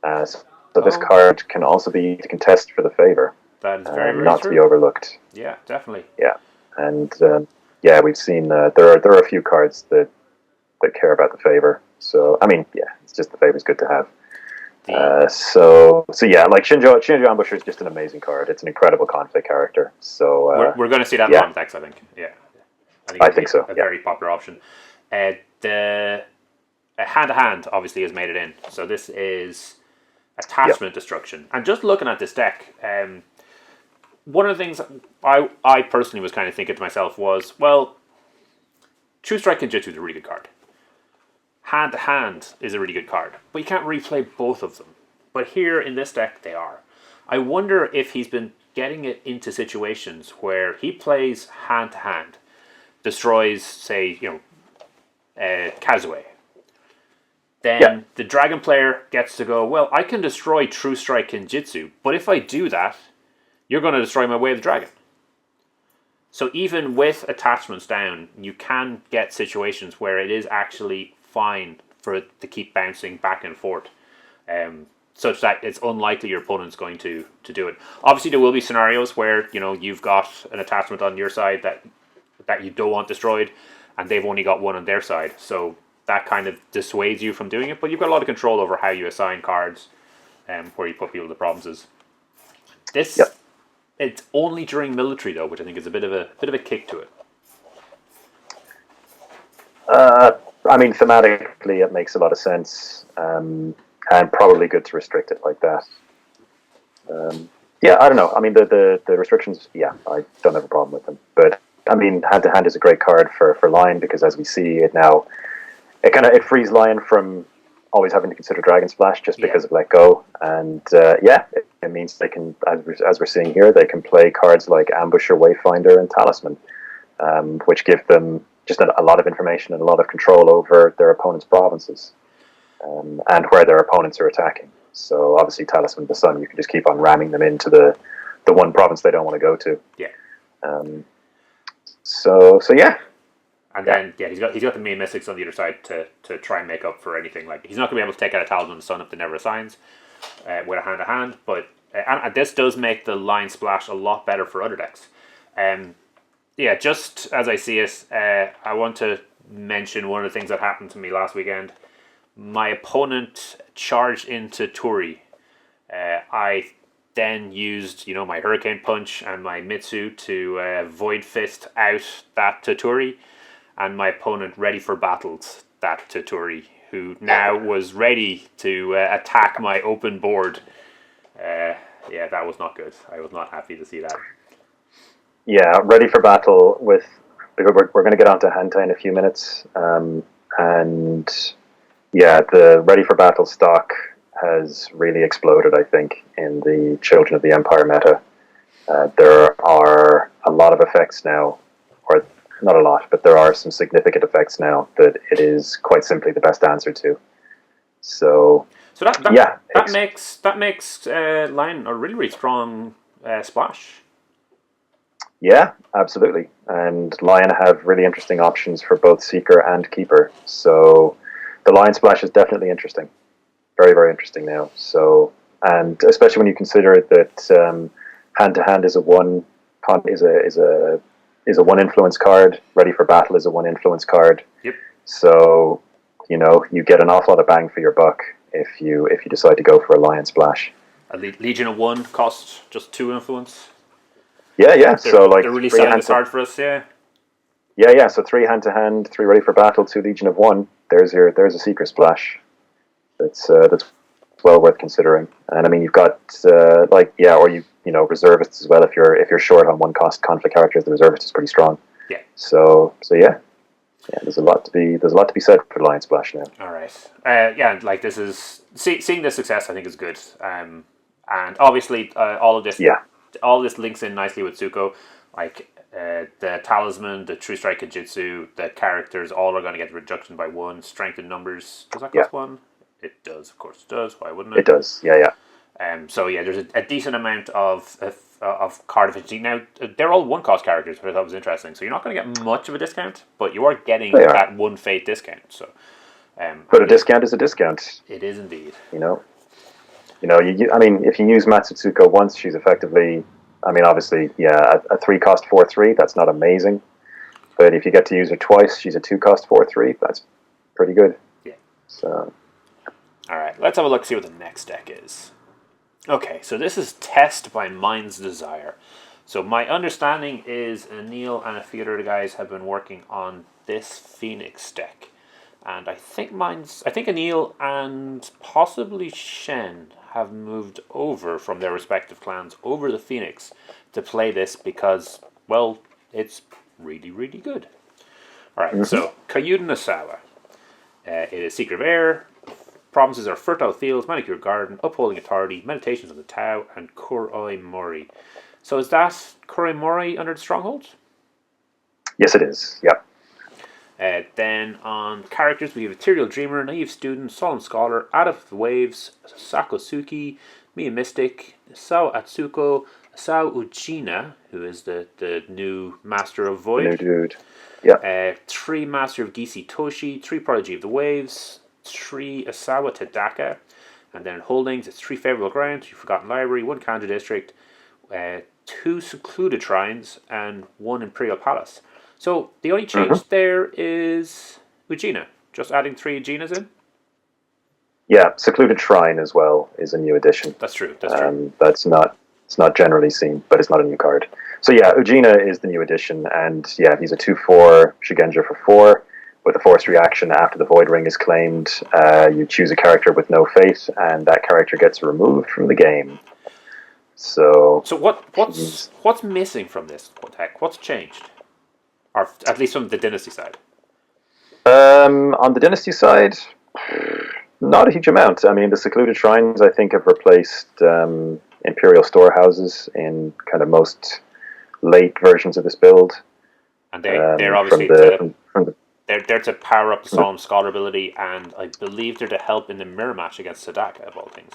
so this card can also be to contest for the favor. That is very not true. To be overlooked. Yeah, definitely. Yeah, and we've seen there are a few cards that care about the favor. So I mean, it's just the favor's good to have. So like Shinjo Ambusher is just an amazing card. It's an incredible conflict character. So we're going to see that in a lot of decks, I think. Yeah, I think so. A very popular option. The hand to hand obviously has made it in. So this is attachment destruction. And just looking at this deck, one of the things I personally was kind of thinking to myself was, well, True Strike Genjutsu is a really good card. Hand to hand is a really good card, but you can't replay both of them. But here in this deck, they are. I wonder if he's been getting it into situations where he plays hand to hand, destroys, say, Kazue. Then the dragon player gets to go, well, I can destroy True Strike Genjutsu, but if I do that, you're going to destroy my Way of the Dragon. So even with attachments down, you can get situations where it is actually fine for it to keep bouncing back and forth, such that it's unlikely your opponent's going to do it. Obviously, there will be scenarios where you've got an attachment on your side that you don't want destroyed, and they've only got one on their side. So that kind of dissuades you from doing it. But you've got a lot of control over how you assign cards, where you put people to provinces. This it's only during military though, which I think is a bit of a kick to it. I mean, thematically, it makes a lot of sense, and probably good to restrict it like that. I don't know. I mean, the restrictions, I don't have a problem with them. But I mean, hand to hand is a great card for Lion, because as we see it now, it frees Lion from always having to consider Dragon Splash just because of Let Go, and it means they can, as we're seeing here, they can play cards like Ambusher, Wayfinder, and Talisman, which give them just a lot of information and a lot of control over their opponent's provinces, and where their opponents are attacking. So obviously Talisman the Sun, you can just keep on ramming them into the one province they don't want to go to. And then he's got the main mystics on the other side to try and make up for anything. Like, he's not going to be able to take out a Talisman the Sun if they never assigns with a hand to hand, but and this does make the line splash a lot better for other decks. yeah, just as I see it, I want to mention one of the things that happened to me last weekend. My opponent charged into Turi. I then used, my Hurricane Punch and my Mitsu to Void Fist out that Turi, and my opponent ready for battled that Turi, who now was ready to attack my open board. Yeah, that was not good. I was not happy to see that. Yeah, ready for battle with. We're going to get on to Hanta in a few minutes, and yeah, the ready for battle stock has really exploded, I think, in the Children of the Empire meta. There are a lot of effects now, or not a lot, but there are some significant effects now that it is quite simply the best answer to. So that makes Lion a really, really strong splash. Yeah, absolutely. And Lion have really interesting options for both Seeker and Keeper. So the Lion Splash is definitely interesting. Very, very interesting now. So, and especially when you consider that Hand to Hand is a one one influence card. Ready for Battle is a one influence card. Yep. So you get an awful lot of bang for your buck if you decide to go for a Lion Splash. A Legion of One costs just 2 influence. Yeah. They're really selling this hard for us. Yeah. Yeah. So 3 Hand to Hand, 3 Ready for Battle, 2 Legion of One. There's a Seeker Splash. That's well worth considering. And I mean, you've got reservists as well. If you're short on 1 cost conflict characters, the reservist is pretty strong. Yeah. So yeah. There's a lot to be said for Lion Splash now. All right. Like this is seeing this success, I think is good. And obviously, all of this. Yeah. All this links in nicely with Zuko, like the talisman, the True Strike Kijitsu, the characters all are going to get reduction by 1. Strength in numbers, does that cost 1? It does, of course it does. Why wouldn't it? It does, yeah. So yeah, there's a decent amount of card efficiency. Now they're all 1 cost characters, which I thought was interesting. So you're not going to get much of a discount, but you are getting that 1 fate discount. So, but a discount is a discount. It is indeed. If you use Matsutsuko once, she's effectively, obviously, a 3 cost 4/3. That's not amazing, but if you get to use her twice, she's a 2 cost 4/3. That's pretty good. Yeah. So, all right, let's have a look. See what the next deck is. Okay, so this is Test by Mind's Desire. So my understanding is Anil and a few other guys have been working on this Phoenix deck. And I think Anil and possibly Shen have moved over from their respective clans over the Phoenix to play this because, well, it's really, really good. All right, so Kayuden Asawa. It is Secret of Air. Provinces are Fertile Fields, Manicured Garden, Upholding Authority, Meditations on the Tau, and Kuroi Mori. So is that Kuroi Mori under the Strongholds? Yes, it is. Yeah. Then on characters, we have Ethereal Dreamer, Naive Student, Solemn Scholar, Out of the Waves, Sakosuki, Mia Mystic, Sao Atsuko, Sao Ujina, who is the new Master of Void. The new dude. Yeah. 3 Master of Gisi Toshi, 3 Prodigy of the Waves, 3 Asawa Tadaka, and then holdings, it's 3 Favorable Ground, 2 Forgotten Library, 1 Kanji District, 2 Secluded Shrines, and 1 Imperial Palace. So the only change there is Ujina, just adding 3 Ujinas in? Yeah, Secluded Shrine as well is a new addition. That's true. It's not generally seen, but it's not a new card. So yeah, Ujina is the new addition, and yeah, he's a 2/4 Shigenja for 4. With a forced reaction after the Void Ring is claimed, you choose a character with no fate, and that character gets removed from the game. So what's missing from this deck? What's changed? Or at least from the Dynasty side? On the Dynasty side, not a huge amount. I mean, the Secluded Shrines, I think, have replaced Imperial Storehouses in kind of most late versions of this build. And they're obviously they're there to power up the Solemn Scholar ability, and I believe they're to help in the mirror match against Sadaka, of all things.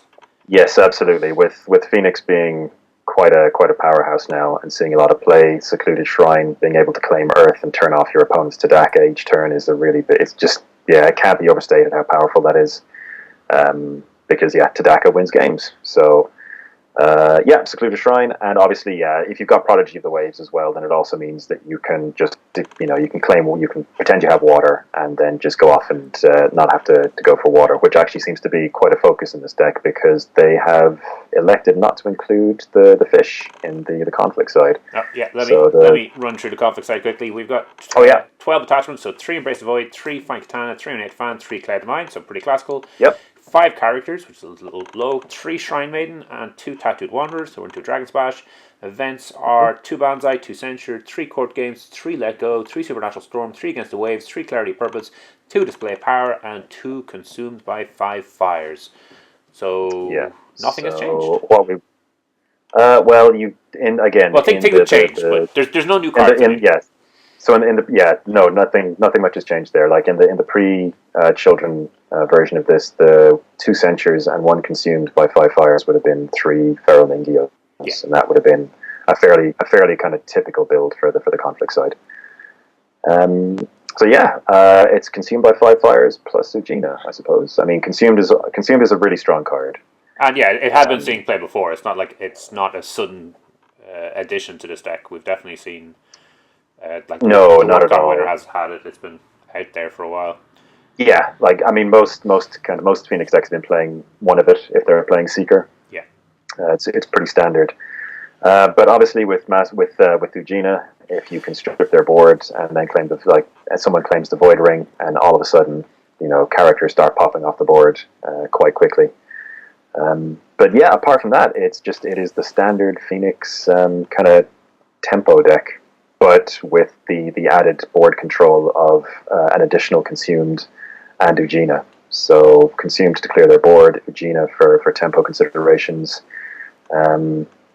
Yes, absolutely. With Phoenix being quite a powerhouse now and seeing a lot of play, Secluded Shrine being able to claim Earth and turn off your opponent's Tadaka each turn is a really big. It's just it can't be overstated how powerful that is. Because Tadaka wins games. So Yeah, Secluded Shrine, and obviously, yeah, if you've got Prodigy of the Waves as well, then it also means that you can just, you can claim, you can pretend you have water, and then just go off and not have to go for water, which actually seems to be quite a focus in this deck because they have elected not to include the fish in the conflict side. Yeah, let me run through the conflict side quickly. We've got 12 attachments, so 3 Embrace the Void, 3 Find Katana, 3 Innate Fan, 3 Cloud the Mind, so pretty classical. Yep. 5 characters, which is a little low, 3 Shrine Maiden, and 2 Tattooed Wanderers, so we're into Dragon Splash. Events are 2 Banzai, 2 Censure, 3 Court Games, 3 Let Go, 3 Supernatural Storm, 3 Against the Waves, 3 Clarity Purpose, 2 Display Power, and 2 Consumed by 5 Fires. So nothing has changed. What we well, you in again. Well, things have changed, but there's no new cards. Yes. So no, nothing much has changed there. Like in the pre children version of this, the 2 Censures and 1 Consumed by 5 Fires would have been 3 Feral Ningios, and that would have been a fairly kind of typical build for the conflict side. So yeah, it's Consumed by 5 Fires plus Ugina, I suppose. I mean, Consumed is a really strong card. And yeah, it had been seeing play before. It's not like it's not a sudden addition to this deck. We've definitely seen no, not at all. Winner has had it. It's been out there for a while. Yeah, like I mean, most Phoenix decks have been playing one of it if they're playing Seeker. Yeah, it's pretty standard. But obviously with Ugina, if you can strip their board and then claim someone claims the Void Ring, and all of a sudden, characters start popping off the board quite quickly. But yeah, apart from that, it is the standard Phoenix kind of tempo deck, but with the added board control of an additional Consumed and Ugina. So Consumed to clear their board, Ugina for tempo considerations.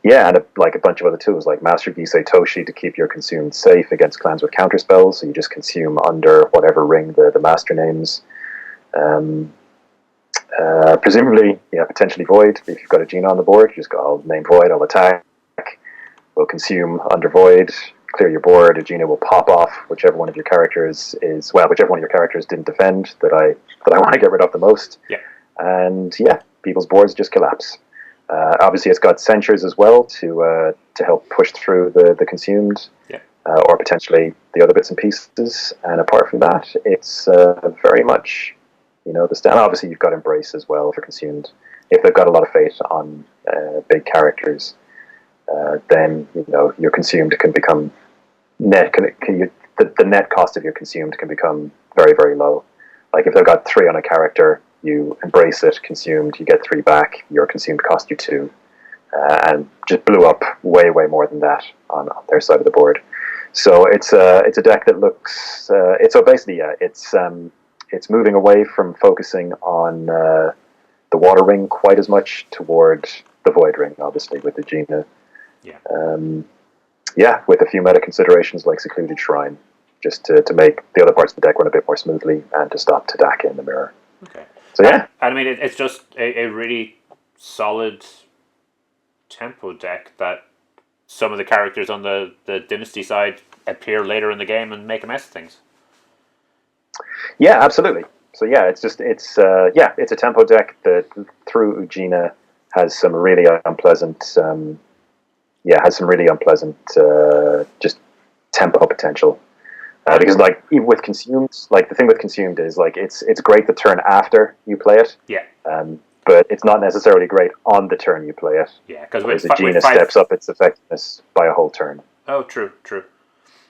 Yeah, and a bunch of other tools like Master Gisei Toshi to keep your Consumed safe against clans with counterspells, so you just consume under whatever ring the master names. Presumably, potentially Void. If you've got Ugina on the board, you just go, I'll name Void, I'll attack, we'll consume under Void, clear your board, Ugina will pop off whichever one of your characters didn't defend that I want to get rid of the most. Yeah. And yeah, people's boards just collapse. Obviously, it's got Censures as well to help push through the Consumed, or potentially the other bits and pieces. And apart from that, it's very much, the stand. Obviously, you've got Embrace as well for Consumed. If they've got a lot of faith on big characters, then your Consumed can become the net cost of your Consumed can become very, very low. Like if they've got 3 on a character, you Embrace it, Consumed, you get 3 back, your Consumed cost you 2. And just blew up way, way more than that on their side of the board. So it's a deck that looks it's moving away from focusing on the Water Ring quite as much toward the Void Ring, obviously with the Ugina. With a few meta considerations like Secluded Shrine, just to make the other parts of the deck run a bit more smoothly and to stop Tadaka in the mirror. Okay. So yeah, I mean, it's just a really solid tempo deck that some of the characters on the Dynasty side appear later in the game and make a mess of things. Yeah, absolutely. So yeah, it's a tempo deck that through Ugina has some really unpleasant just tempo potential. Because even with Consumed, the thing with Consumed is it's great the turn after you play it. Yeah. But it's not necessarily great on the turn you play it. Yeah, because Ugina steps up its effectiveness by a whole turn. Oh, true.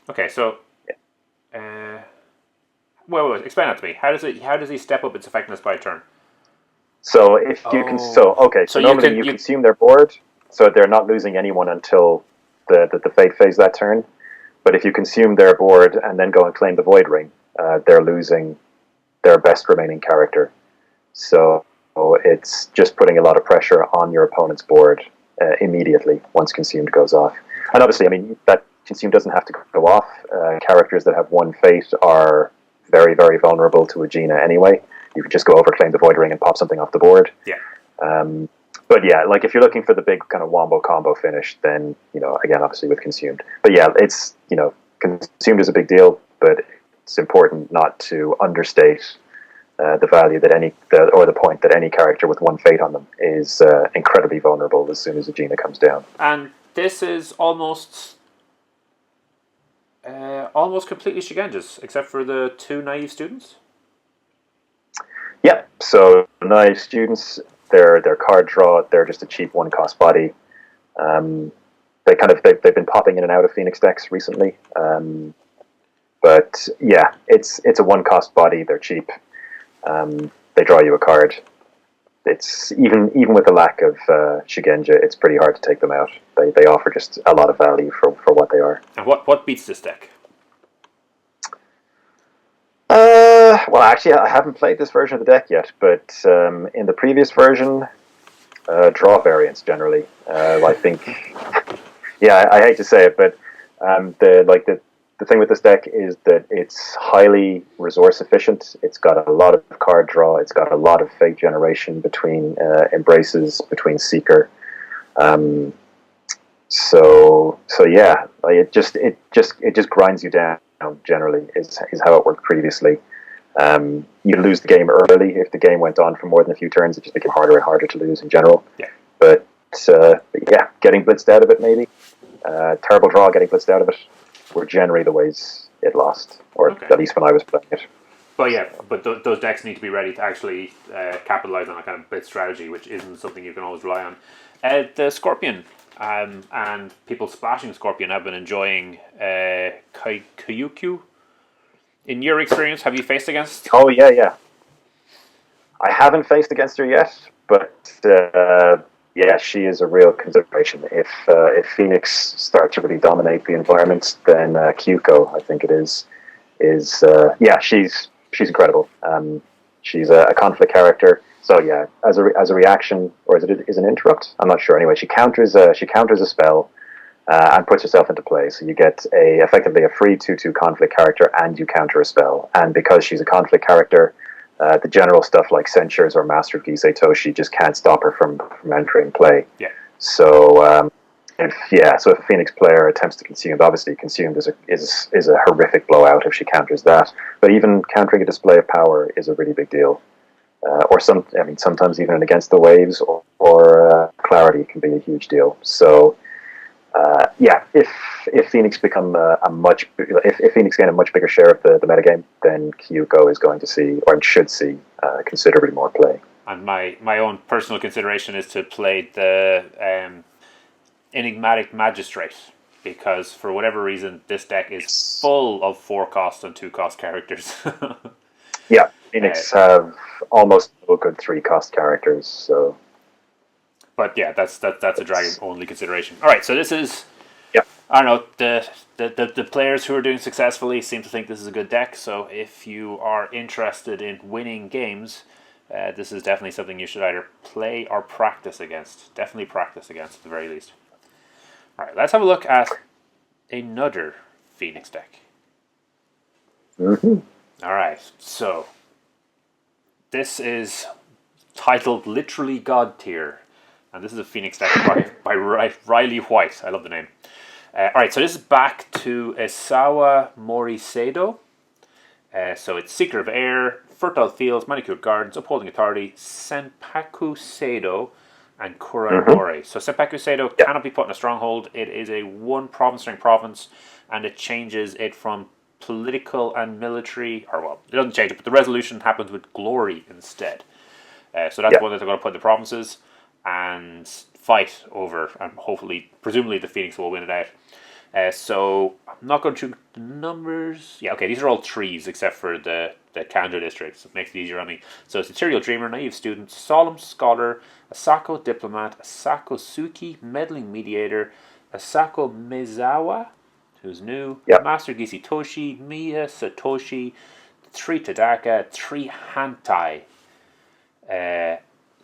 Okay, so wait, explain that to me. How does he step up its effectiveness by a turn? So if you can, normally you consume their board, so they're not losing anyone until the fate phase that turn. But if you consume their board and then go and claim the Void Ring, they're losing their best remaining character. So it's just putting a lot of pressure on your opponent's board immediately once Consumed goes off. And obviously, I mean, that Consumed doesn't have to go off. Characters that have 1 fate are very, very vulnerable to Ugina anyway. You could just go over, claim the Void Ring, and pop something off the board. Yeah. But yeah, if you're looking for the big kind of wombo combo finish, then, again, obviously with Consumed. But yeah, it's, Consumed is a big deal, but it's important not to understate the value that or the point that any character with one fate on them is incredibly vulnerable as soon as Agena comes down. And this is almost completely Shigenja's, except for the 2 naive students. Yeah, so naive students, their card draw, they're just a cheap 1-cost body. They've been popping in and out of Phoenix decks recently. But yeah, it's a 1-cost body. They're cheap. They draw you a card. It's even with the lack of Shigenja, it's pretty hard to take them out. They offer just a lot of value for what they are. And what beats this deck? Well, actually, I haven't played this version of the deck yet, but in the previous version, draw variants generally. I think, yeah, I hate to say it, but the thing with this deck is that it's highly resource efficient. It's got a lot of card draw. It's got a lot of fate generation between embraces, between Seeker. So yeah, it just grinds you down. Generally, is how it worked previously. You lose the game early if the game went on for more than a few turns. It just became harder and harder to lose in general. Yeah. But yeah, getting blitzed out of it maybe. Terrible draw, getting blitzed out of it were generally the ways it lost, or at least when I was playing it. But yeah, those decks need to be ready to actually capitalize on a kind of blitz strategy, which isn't something you can always rely on. The Scorpion and people splashing Scorpion have been enjoying Kyukyu. In your experience, have you faced against? Oh yeah. I haven't faced against her yet, but yeah, she is a real consideration. If Phoenix start to really dominate the environment, then Kyuko, I think it is yeah, she's incredible. She's a conflict character. So yeah, as a reaction, or is it an interrupt? I'm not sure. Anyway, she counters a spell and puts herself into play. So you get effectively a free 2/2 conflict character, and you counter a spell. And because she's a conflict character, the general stuff like Censures or Master of Gisei Toshi just can't stop her from entering play. Yeah. So if a Phoenix player attempts to consume, obviously consumed is a horrific blowout if she counters that. But even countering a display of power is a really big deal. Sometimes even against the waves or clarity can be a huge deal. So yeah, if Phoenix become if Phoenix gain a much bigger share of the metagame, then Kyuko is going to see, or should see, considerably more play. And my own personal consideration is to play the Enigmatic Magistrate, because for whatever reason this deck is full of 4-cost and 2-cost characters. Yeah, Phoenix have almost no good 3-cost characters, so. But yeah, that's a dragon only consideration. All right, so this is. Yeah. I don't know, the players who are doing successfully seem to think this is a good deck. So if you are interested in winning games, this is definitely something you should either play or practice against. Definitely practice against at the very least. All right, let's have a look at another Phoenix deck. Mm-hmm. All right, so this is titled literally God Tier. And this is a Phoenix deck by Riley White. I love the name. All right, so this is back to Isawa Moriseido. So it's Seeker of Air, Fertile Fields, Manicured Gardens, Upholding Authority, Senpaku Seido, and Kuranore. Mm-hmm. So Senpaku Seido cannot be put in a stronghold. It is a 1 province ring province, and it changes it from political and military, or well, it doesn't change it, but the resolution happens with glory instead. So that's one that they're going to put in the provinces and fight over, and presumably the Phoenix will win it out. So I'm not going through the numbers. Yeah, okay, these are all trees except for the Kanjo district, so it makes it easier on me. So it's Ethereal Dreamer, Naive Student, Solemn Scholar, Asako Diplomat, Asako Suki, Meddling Mediator, Asako Mizawa, who's new, Master Gisei Toshi, Miya Satoshi, 3 Tadaka, 3 Hantai,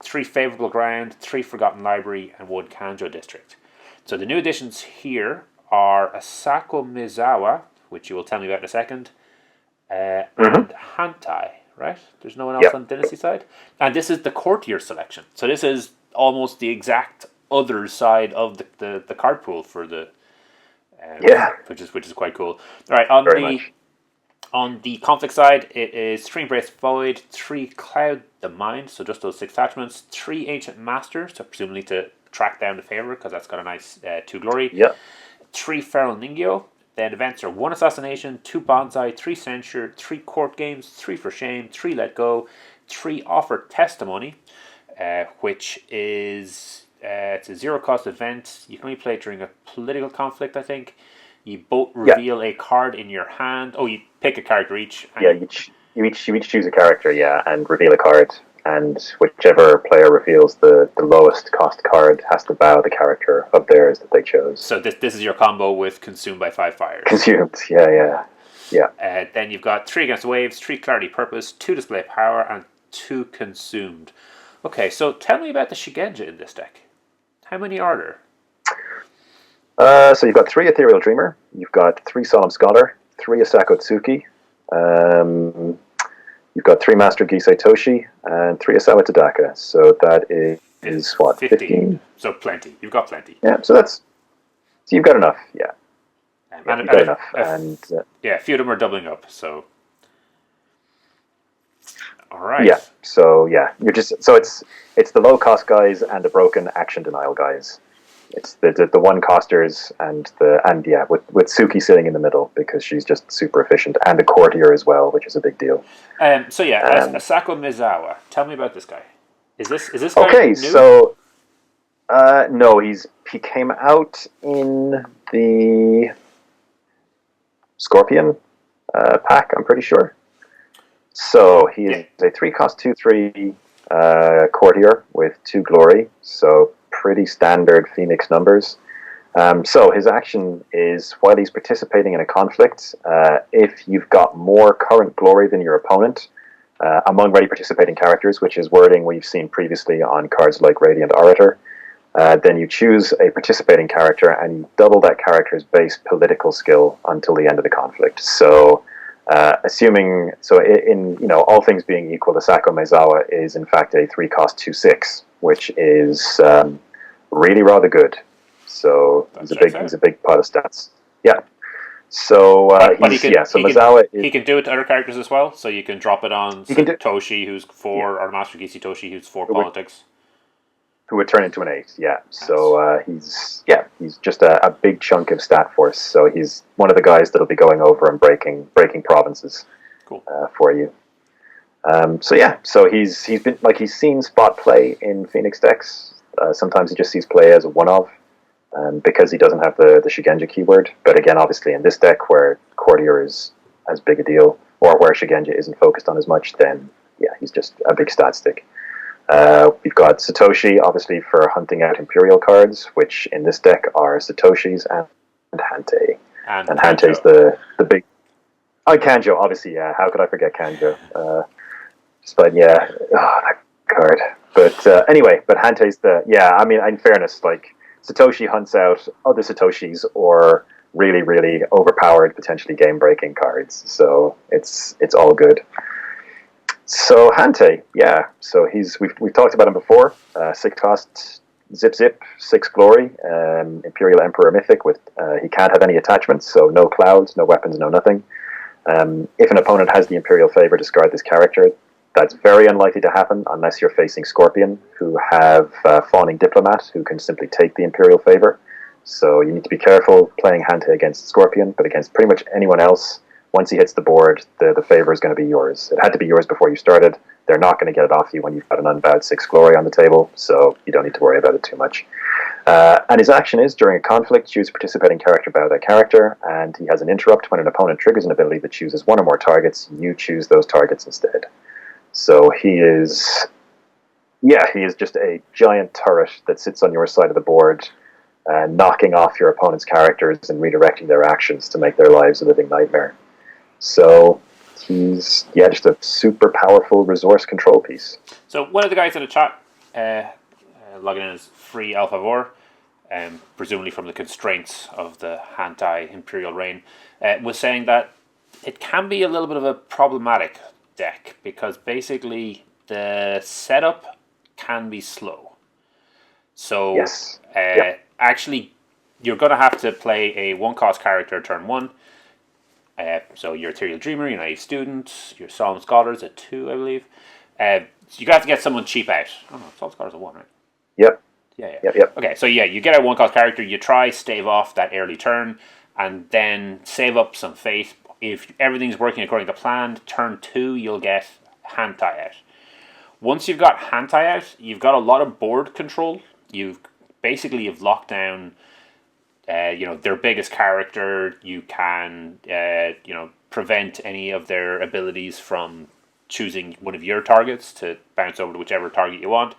3 Favorable Ground, 3 Forgotten Library, and 1 Kanjo District. So the new additions here are Asako Mizawa, which you will tell me about in a second, and Hantai, right? There's no one else on the Dynasty side? And this is the courtier selection. So this is almost the exact other side of the card pool for the... which is quite cool. All right, On the conflict side, it is 3 Embrace Void, 3 Cloud the Mind, so just those 6 attachments, 3 Ancient Master, so presumably to track down the Favor, because that's got a nice 2 Glory, Yeah. 3 Feral Ningyo. Then events are 1 Assassination, 2 Bonsai, 3 Censure, 3 Court Games, 3 For Shame, 3 Let Go, 3 Offer Testimony, which is it's a 0 cost event. You can only play it during a political conflict, I think. You both reveal a card in your hand. Oh, you pick a character each. Yeah, you each choose a character, and reveal a card. And whichever player reveals the lowest cost card has to bow the character of theirs that they chose. So this is your combo with Consumed by 5 Fires. Consumed, yeah. Then you've got 3 Against Waves, 3 Clarity Purpose, 2 Display Power, and 2 Consumed. Okay, so tell me about the Shigenja in this deck. How many are there? So you've got 3 Ethereal Dreamer, you've got 3 Solemn Scholar, 3 Asako Tsuki, you've got 3 Master Gisei Toshi, and 3 Asawa Tadaka. So that is what, 15? So plenty. You've got plenty. Yeah, so you've got enough, yeah. You've got enough. A few of them are doubling up, so... Alright. Yeah, so you're it's the low cost guys and the broken action denial guys. It's the one costers with Suki sitting in the middle because she's just super efficient, and a courtier as well, which is a big deal. Asako Mizawa. Tell me about this guy. Is this guy okay? New? So no, he came out in the Scorpion pack, I'm pretty sure. So he is a 3 cost 2/3 courtier with 2 glory. So pretty standard Phoenix numbers. So his action is while he's participating in a conflict, if you've got more current glory than your opponent among ready participating characters, which is wording we've seen previously on cards like Radiant Orator, then you choose a participating character and you double that character's base political skill until the end of the conflict. So in all things being equal, Asako Maezawa is in fact a 3 cost 2/6, which is really rather good. So he's a big pot of stats. Yeah. So Maezawa he can do it to other characters as well. So you can drop it on Toshi, who's 4, or Master Gisei Toshi, who's 4 politics. Who would turn into an 8, yeah. So he's just a big chunk of stat force. So he's one of the guys that'll be going over and breaking provinces for you. So he's seen spot play in Phoenix decks. Sometimes he just sees play as a one-of, because he doesn't have the Shigenja keyword. But again, obviously in this deck where Courtier is as big a deal, or where Shigenja isn't focused on as much, then he's just a big stat stick. We've got Satoshi, obviously, for hunting out Imperial cards, which in this deck are Satoshis and Hantei. And Hantei's the big... Oh, Kanjo, obviously, yeah. How could I forget Kanjo? That card. But anyway, Hantei's in fairness, Satoshi hunts out other Satoshis or really, really overpowered, potentially game-breaking cards. So it's all good. So Hantei, so we've talked about him before. 6 cost, zip, 6 glory, Imperial Emperor Mythic with he can't have any attachments, so no clouds, no weapons, no nothing. If an opponent has the Imperial favor, discard this character. That's very unlikely to happen unless you're facing Scorpion, who have Fawning Diplomat, who can simply take the Imperial favor. So you need to be careful playing Hantei against Scorpion, but against pretty much anyone else, once he hits the board, the favor is going to be yours. It had to be yours before you started. They're not going to get it off you when you've got an unbowed 6 glory on the table, so you don't need to worry about it too much. And his action is, during a conflict, choose a participating character, bow that character, and he has an interrupt when an opponent triggers an ability that chooses 1 or more targets. You choose those targets instead. So he is just a giant turret that sits on your side of the board, knocking off your opponent's characters and redirecting their actions to make their lives a living nightmare. So he's just a super powerful resource control piece. So one of the guys in the chat, logging in as Free Alphavor, presumably from the constraints of the Hantei Imperial Reign, was saying that it can be a little bit of a problematic deck because basically the setup can be slow. So actually you're going to have to play a 1-cost character turn 1, So your Ethereal Dreamer, your Naive Student, your Solemn Scholar's a 2, I believe. You have to get someone cheap out. Oh no, Solemn Scholar's a 1, right? Yep. Yeah. Yep. Okay, so yeah, you get a 1 cost character, you try stave off that early turn, and then save up some faith. If everything's working according to plan, turn 2 you'll get Hantai out. Once you've got Hantai out, you've got a lot of board control. You've locked down, their biggest character. You can, prevent any of their abilities from choosing one of your targets to bounce over to whichever target you want.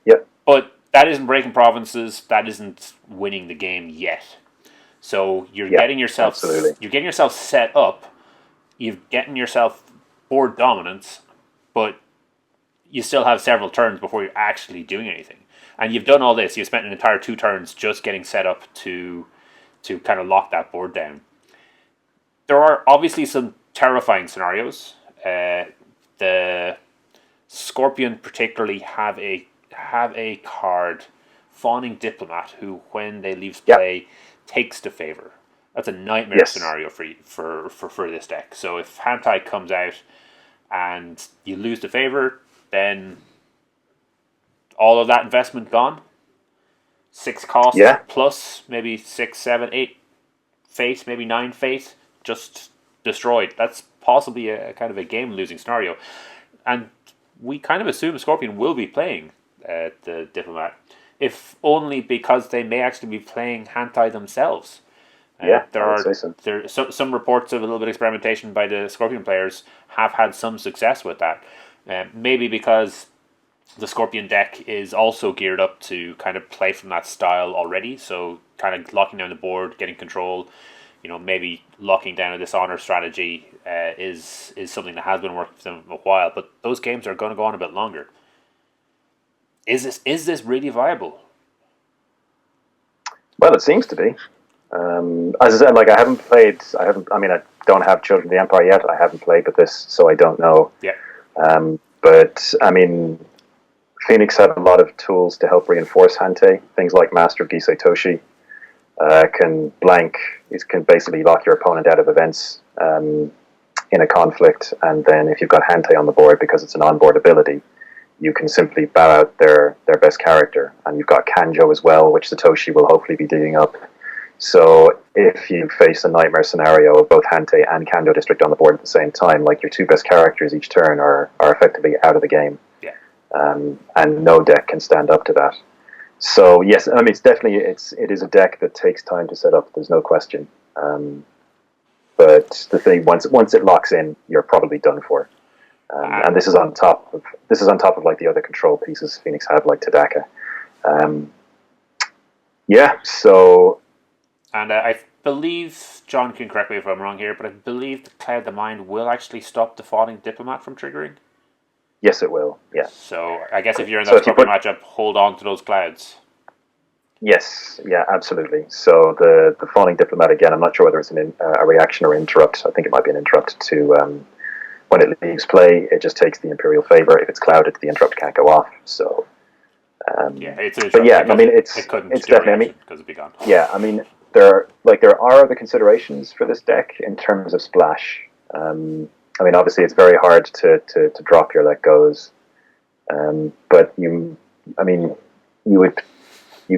Yep. But that isn't breaking provinces. That isn't winning the game yet. So you're getting yourself set up. You're getting yourself board dominance, but you still have several turns before you're actually doing anything. And you've done all this. You've spent an entire 2 turns just getting set up to kind of lock that board down. There are obviously some terrifying scenarios. The Scorpion particularly have a card, Fawning Diplomat, who when they leave play takes the favor. That's a nightmare scenario for this deck. So if Hantai comes out and you lose the favor, then all of that investment gone. 6 cost plus maybe 6, 7, 8 fate, maybe 9 fate, just destroyed. That's possibly a kind of a game losing scenario. And we kind of assume Scorpion will be playing the Diplomat, if only because they may actually be playing Hantai themselves. There are some reports of a little bit of experimentation by the Scorpion players have had some success with that. Maybe because the Scorpion deck is also geared up to kind of play from that style already, so kind of locking down the board, getting control, maybe locking down a Dishonor strategy is something that has been working for them a while, but those games are going to go on a bit longer. Is this really viable? Well, it seems to be. As I said, I haven't played. I don't have Children of the Empire yet. I haven't played with this, so I don't know. Yeah. But Phoenix have a lot of tools to help reinforce Hante. Things like Master of Gisei Toshi can blank. It can basically lock your opponent out of events in a conflict, and then if you've got Hante on the board because it's an on-board ability, you can simply bow out their best character. And you've got Kanjo as well, which Satoshi will hopefully be digging up. So if you face a nightmare scenario of both Hante and Kanjo District on the board at the same time, your 2 best characters each turn are effectively out of the game. Yeah. And no deck can stand up to that. So yes, it's definitely it is a deck that takes time to set up. There's no question. But the thing once it locks in, you're probably done for. And this is on top of the other control pieces Phoenix have, like Tadaka. So. And I believe, John can correct me if I'm wrong here, but I believe the Cloud the Mind will actually stop the Fawning Diplomat from triggering. Yes, it will. Yeah. So I guess if you're in that Scorpion matchup, hold on to those clouds. Yes. Yeah. Absolutely. So the Fawning Diplomat, again, I'm not sure whether it's a reaction or interrupt. I think it might be an interrupt to when it leaves play. It just takes the Imperial favor. If it's clouded, the interrupt can't go off. So. It's an but yeah, it's definitely. Because it'd be gone. Yeah, there are other considerations for this deck in terms of splash. Obviously it's very hard to drop your let goes, but you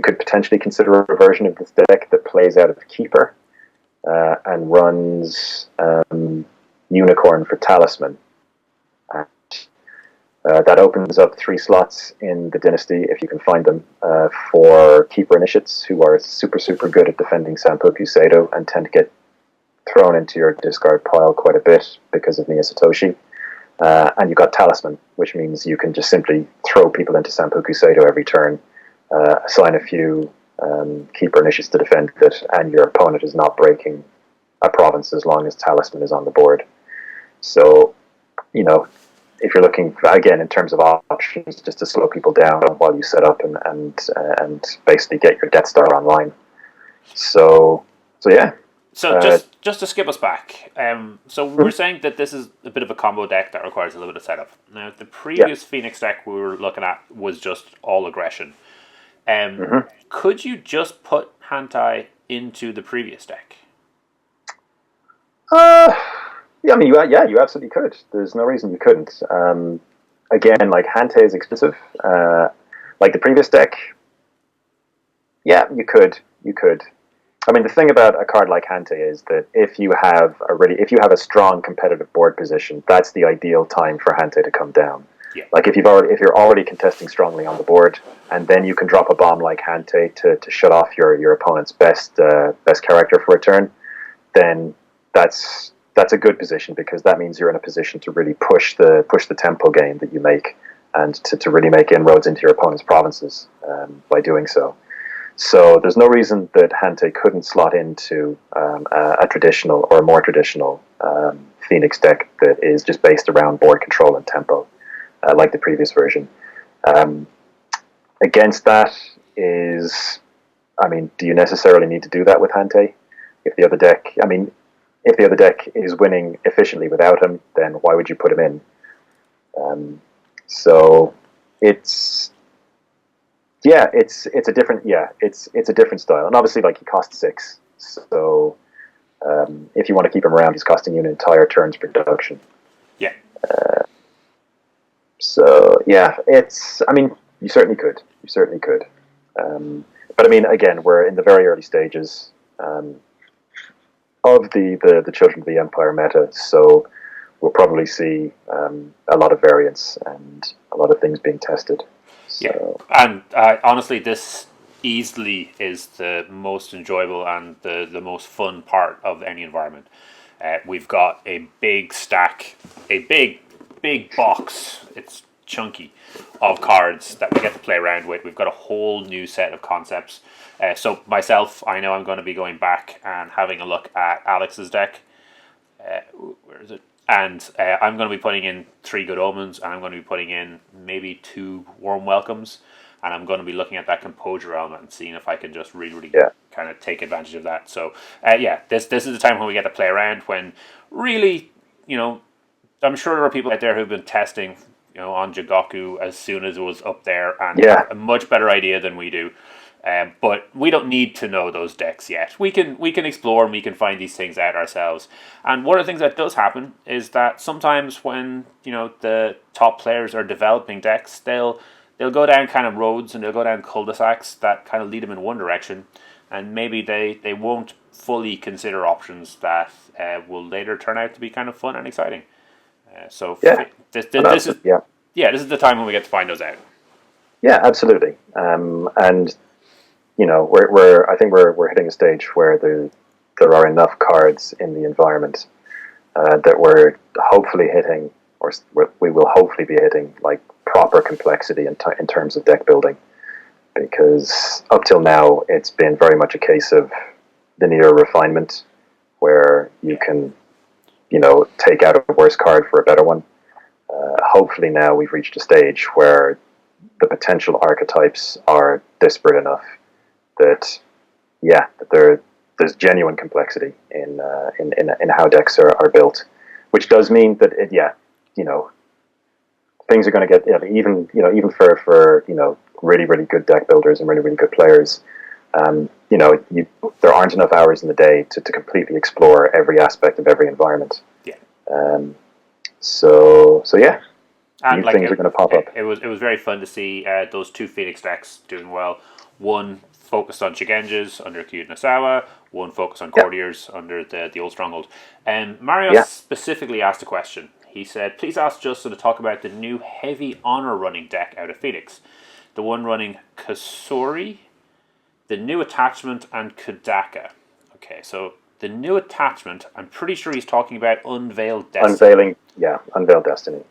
could potentially consider a version of this deck that plays out of Keeper and runs Unicorn for Talisman. That opens up 3 slots in the Dynasty, if you can find them, for Keeper Initiates, who are super, super good at defending Sanpoku Seido and tend to get thrown into your discard pile quite a bit because of Nia Satoshi. And you've got Talisman, which means you can just simply throw people into Sanpoku Seido every turn, assign a few Keeper Initiates to defend it, and your opponent is not breaking a province as long as Talisman is on the board. So, if you're looking, again, in terms of options, just to slow people down while you set up and basically get your Death Star online. So yeah. So just to skip us back, so we're saying that this is a bit of a combo deck that requires a little bit of setup. Now, the previous Phoenix deck we were looking at was just all aggression. Could you just put Hantai into the previous deck? Yeah, I mean, you absolutely could. There's no reason you couldn't. Again, like Hante is expensive. Like the previous deck, yeah, you could. You could. I mean, the thing about a card like Hante is that if you have a strong competitive board position, that's the ideal time for Hante to come down. Yeah. Like if you're already contesting strongly on the board, and then you can drop a bomb like Hante to shut off your opponent's best character for a turn, then that's a good position because that means you're in a position to really push the tempo game that you make and to really make inroads into your opponent's provinces by doing so. So there's no reason that Hante couldn't slot into a traditional or a more traditional Phoenix deck that is just based around board control and tempo, like the previous version. Um, Against that is, I mean, do you necessarily need to do that with Hante? If the other deck, I mean, if the other deck is winning efficiently without him, then why would you put him in? So it's it's a different it's a different style, and obviously like he costs 6, so if you want to keep him around, he's costing you an entire turn's production. Yeah. So yeah, it's I mean you certainly could, but I mean again we're in the very early stages of the Children of the Empire meta, so we'll probably see a lot of variance and a lot of things being tested. So. Yeah, and honestly, this easily is the most enjoyable and the most fun part of any environment. We've got a big stack, a big box. It's chunky of cards that we get to play around with. We've got a whole new set of concepts. So myself, I know I'm going to be going back and having a look at Alex's deck. Where is it? And I'm going to be putting in 3 Good Omens, and I'm going to be putting in maybe 2 Warm Welcomes, and I'm going to be looking at that Composure element and seeing if I can just really kind of take advantage of that. So this is the time when we get to play around. When really, I'm sure there are people out there who've been testing, on Jigoku as soon as it was up there, and have a much better idea than we do. But we don't need to know those decks yet. We can explore and we can find these things out ourselves. And one of the things that does happen is that sometimes when the top players are developing decks, they'll go down kind of roads and they'll go down cul-de-sacs that kind of lead them in one direction, and maybe they won't fully consider options that will later turn out to be kind of fun and exciting. This is the time when we get to find those out. Yeah, absolutely. And I think we're hitting a stage where there are enough cards in the environment that we're hopefully hitting, or we will hopefully be hitting, like proper complexity in terms of deck building. Because up till now, it's been very much a case of linear refinement, where you can, take out a worse card for a better one. Hopefully now we've reached a stage where the potential archetypes are disparate enough that there's genuine complexity in how decks are built, which does mean that things are going to get even for really really good deck builders and really really good players. There aren't enough hours in the day to completely explore every aspect of every environment. Yeah. So yeah. And New things are going to pop up. It was very fun to see those 2 Phoenix decks doing well. One focused on Shigenjas under Kyud Nasawa, one focused on Courtiers under the old Stronghold. And Mario specifically asked a question. He said, please ask Justin to talk about the new heavy honor running deck out of Phoenix. The one running Kasori, the new attachment, and Kudaka. Okay, so the new attachment, I'm pretty sure he's talking about Unveiled Destiny. Unveiled Destiny.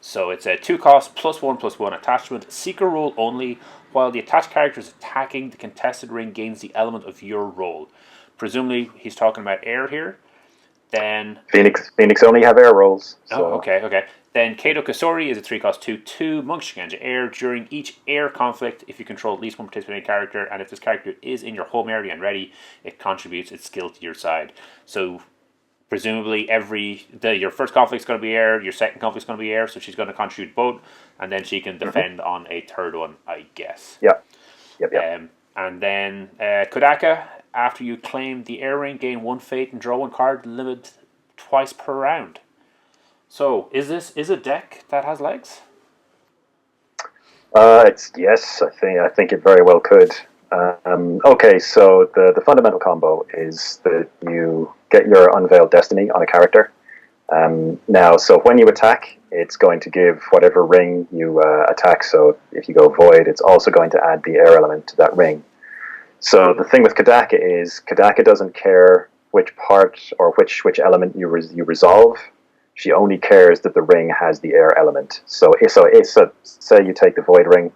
So it's a 2 cost +1/+1 attachment, seeker role only. While the attached character is attacking, the contested ring gains the element of your role. Presumably, he's talking about air here. Then Phoenix only have air rolls. So. Oh, okay. Then Kato Kasori is a 3 cost 2/2 Monk Shigenja air. During each air conflict, if you control at least one participating character, and if this character is in your home area and ready, it contributes its skill to your side. So presumably your first conflict is going to be air, your second conflict is going to be air, so she's going to contribute both, and then she can defend on a third one, I guess. Yep. And then Kudaka, after you claim the air ring, gain 1 fate and draw 1 card. Limit twice per round. So is this a deck that has legs? It's yes, I think it very well could. Okay, so the fundamental combo is that you get your Unveiled Destiny on a character. Now, so when you attack, it's going to give whatever ring you attack. So if you go Void, it's also going to add the air element to that ring. So the thing with Kadaka is Kadaka doesn't care which part or which element you resolve. She only cares that the ring has the air element. So say you take the Void ring,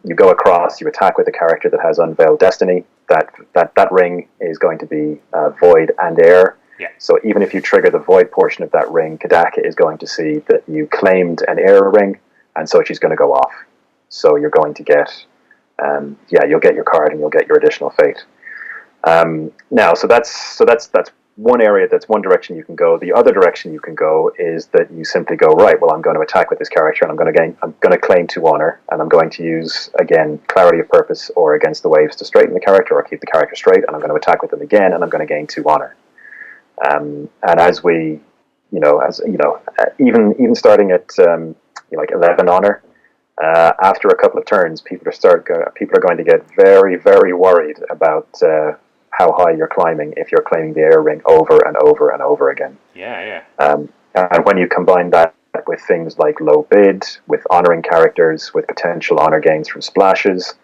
you go across, you attack with a character that has Unveiled Destiny. That ring is going to be Void and air. Yeah. So even if you trigger the Void portion of that ring, Kadaka is going to see that you claimed an air ring, and so she's going to go off. So you're going to get, you'll get your card and you'll get your additional fate. Now, so that's one area, that's one direction you can go. The other direction you can go is that you simply go, right, well, I'm going to attack with this character and I'm going to claim 2 honor, and I'm going to use, again, Clarity of Purpose or Against the Waves to straighten the character or keep the character straight, and I'm going to attack with them again and I'm going to gain 2 honor. And as we, even starting at like 11 honor, after a couple of turns, people are going to get very, very worried about how high you're climbing if you're claiming the air ring over and over and over again. Yeah. And when you combine that with things like low bid, with honoring characters, with potential honor gains from splashes,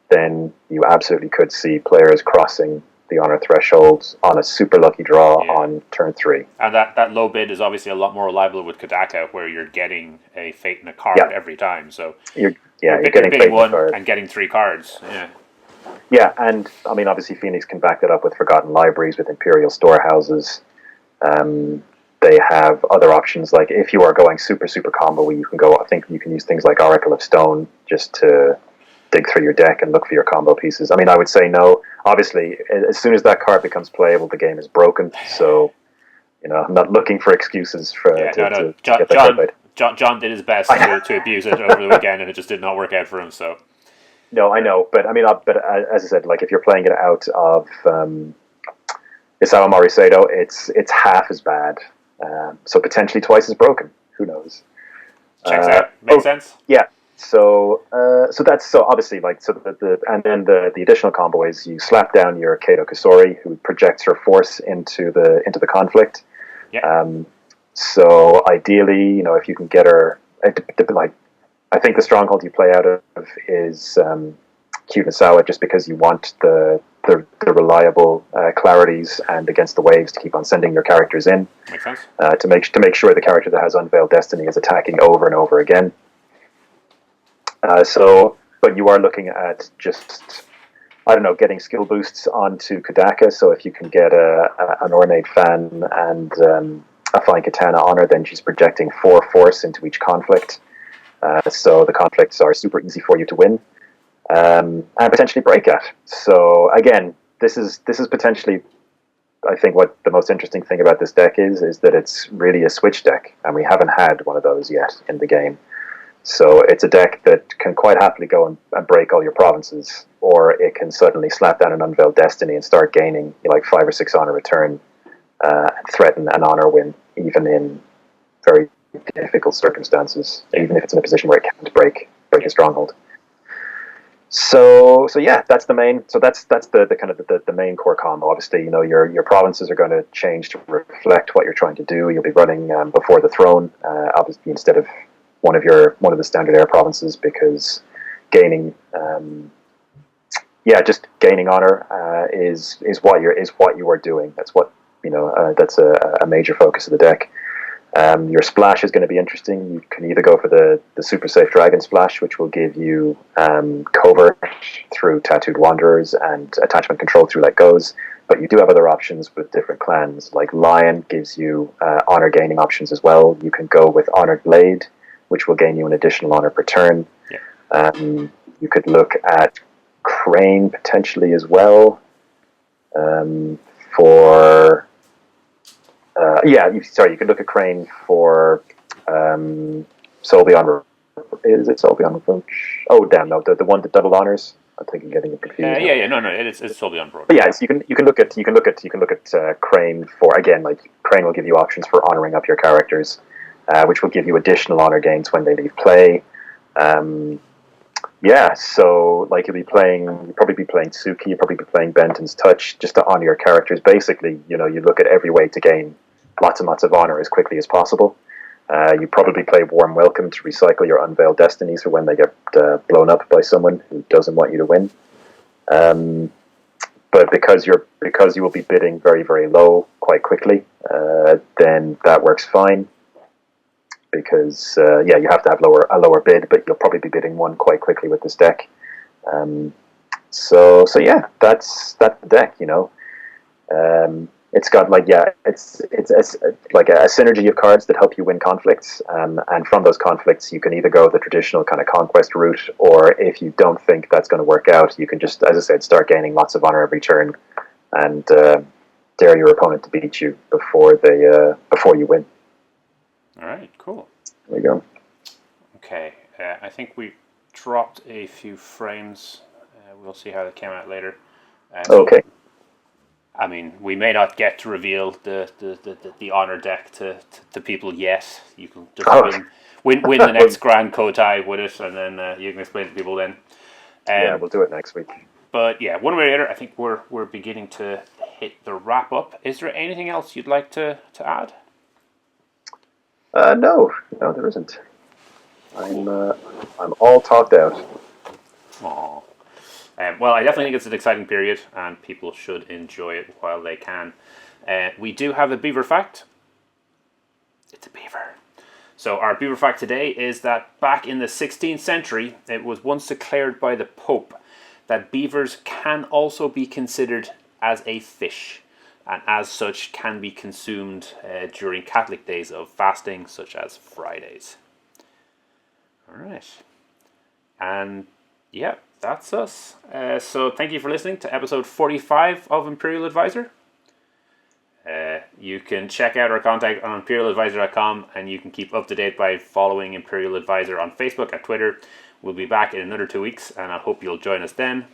then you absolutely could see players crossing the honor thresholds on a super lucky draw on turn 3. And that low bid is obviously a lot more reliable with Kadaka, where you're getting a fate in a card every time. So you're getting bidding 1 and getting 3 cards. Yeah, and I mean, obviously Phoenix can back that up with Forgotten Libraries, with Imperial Storehouses. They have other options, like if you are going super, super combo, you can go, I think you can use things like Oracle of Stone just to dig through your deck and look for your combo pieces. I mean, I would say no. Obviously, as soon as that card becomes playable, the game is broken. So, I'm not looking for excuses to get that card played. John did his best to abuse it over the weekend, and it just did not work out for him. So, no, I know, but I mean, but as I said, like if you're playing it out of Isao Morisato, it's half as bad. So potentially twice as broken. Who knows? Checks out. Makes sense. Yeah. So that's obviously and then the additional combo is you slap down your Kato Kasori, who projects her force into the conflict. Yeah. So ideally, if you can get her, I think the stronghold you play out of is Kyunasawa, just because you want the reliable clarities and Against the Waves to keep on sending your characters in. Makes sense. To make sure the character that has Unveiled Destiny is attacking over and over again. But you are looking at just, I don't know, getting skill boosts onto Kadaka. So if you can get an Ornate Fan and a Fine Katana honor, then she's projecting 4 force into each conflict. So the conflicts are super easy for you to win, and potentially break at. So again, this is potentially, I think, what the most interesting thing about this deck is that it's really a switch deck, and we haven't had one of those yet in the game. So it's a deck that can quite happily go and break all your provinces, or it can suddenly slap down an Unveiled Destiny and start gaining 5 or 6 honor return, and threaten an honor win, even in very difficult circumstances, even if it's in a position where it can't break a stronghold. So yeah, that's the main. So that's the kind of the main core combo. Obviously, your provinces are going to change to reflect what you're trying to do. You'll be running Before the Throne, obviously, instead of one of the standard air provinces, because gaining, just gaining honor is what you are doing. That's what that's a major focus of the deck. Your splash is going to be interesting. You can either go for the super safe dragon splash, which will give you covert through Tattooed Wanderers and attachment control through Let Goes, but you do have other options with different clans. Like Lion gives you honor gaining options as well. You can go with Honored Blade, which will gain you an additional honor per turn. Yeah. You could look at Crane potentially as well. You could look at Crane for Soul Beyond. Is it Soul Beyond Reproach? Oh, damn, no, the one that double honors. I think I'm getting it confused. Yeah. No, it's totally on board. But yeah, so you can look at Crane for, again, like Crane will give you options for honoring up your characters, which will give you additional honor gains when they leave play. Yeah, so like you'll probably be playing Suki, you'll probably be playing Benton's Touch just to honor your characters. Basically, you look at every way to gain lots and lots of honor as quickly as possible. You probably play Warm Welcome to recycle your Unveiled Destinies for when they get blown up by someone who doesn't want you to win. But because you will be bidding very, very low quite quickly, then that works fine. Because you have to have a lower bid, but you'll probably be bidding one quite quickly with this deck. So yeah, that's the deck. It's got it's like a synergy of cards that help you win conflicts, and from those conflicts you can either go the traditional kind of conquest route, or if you don't think that's going to work out, you can just, as I said, start gaining lots of honor every turn, and dare your opponent to beat you before you win. All right, cool. There you go. Okay, I think we dropped a few frames. We'll see how they came out later. Okay. I mean, we may not get to reveal the honor deck to people yet. You can just win the next Grand Kotai with it, and then you can explain to people then. Yeah, we'll do it next week. But yeah, one way or the other, I think we're beginning to hit the wrap up. Is there anything else you'd like to add? No, there isn't. I'm all talked out. Aww. Well, I definitely think it's an exciting period, and people should enjoy it while they can. We do have a beaver fact. It's a beaver. So our beaver fact today is that back in the 16th century, it was once declared by the Pope that beavers can also be considered as a fish, and as such can be consumed during Catholic days of fasting, such as Fridays. All right. And yeah, that's us. So thank you for listening to episode 45 of Imperial Advisor. You can check out our contact on imperialadvisor.com, and you can keep up to date by following Imperial Advisor on Facebook and Twitter. We'll be back in another 2 weeks, and I hope you'll join us then.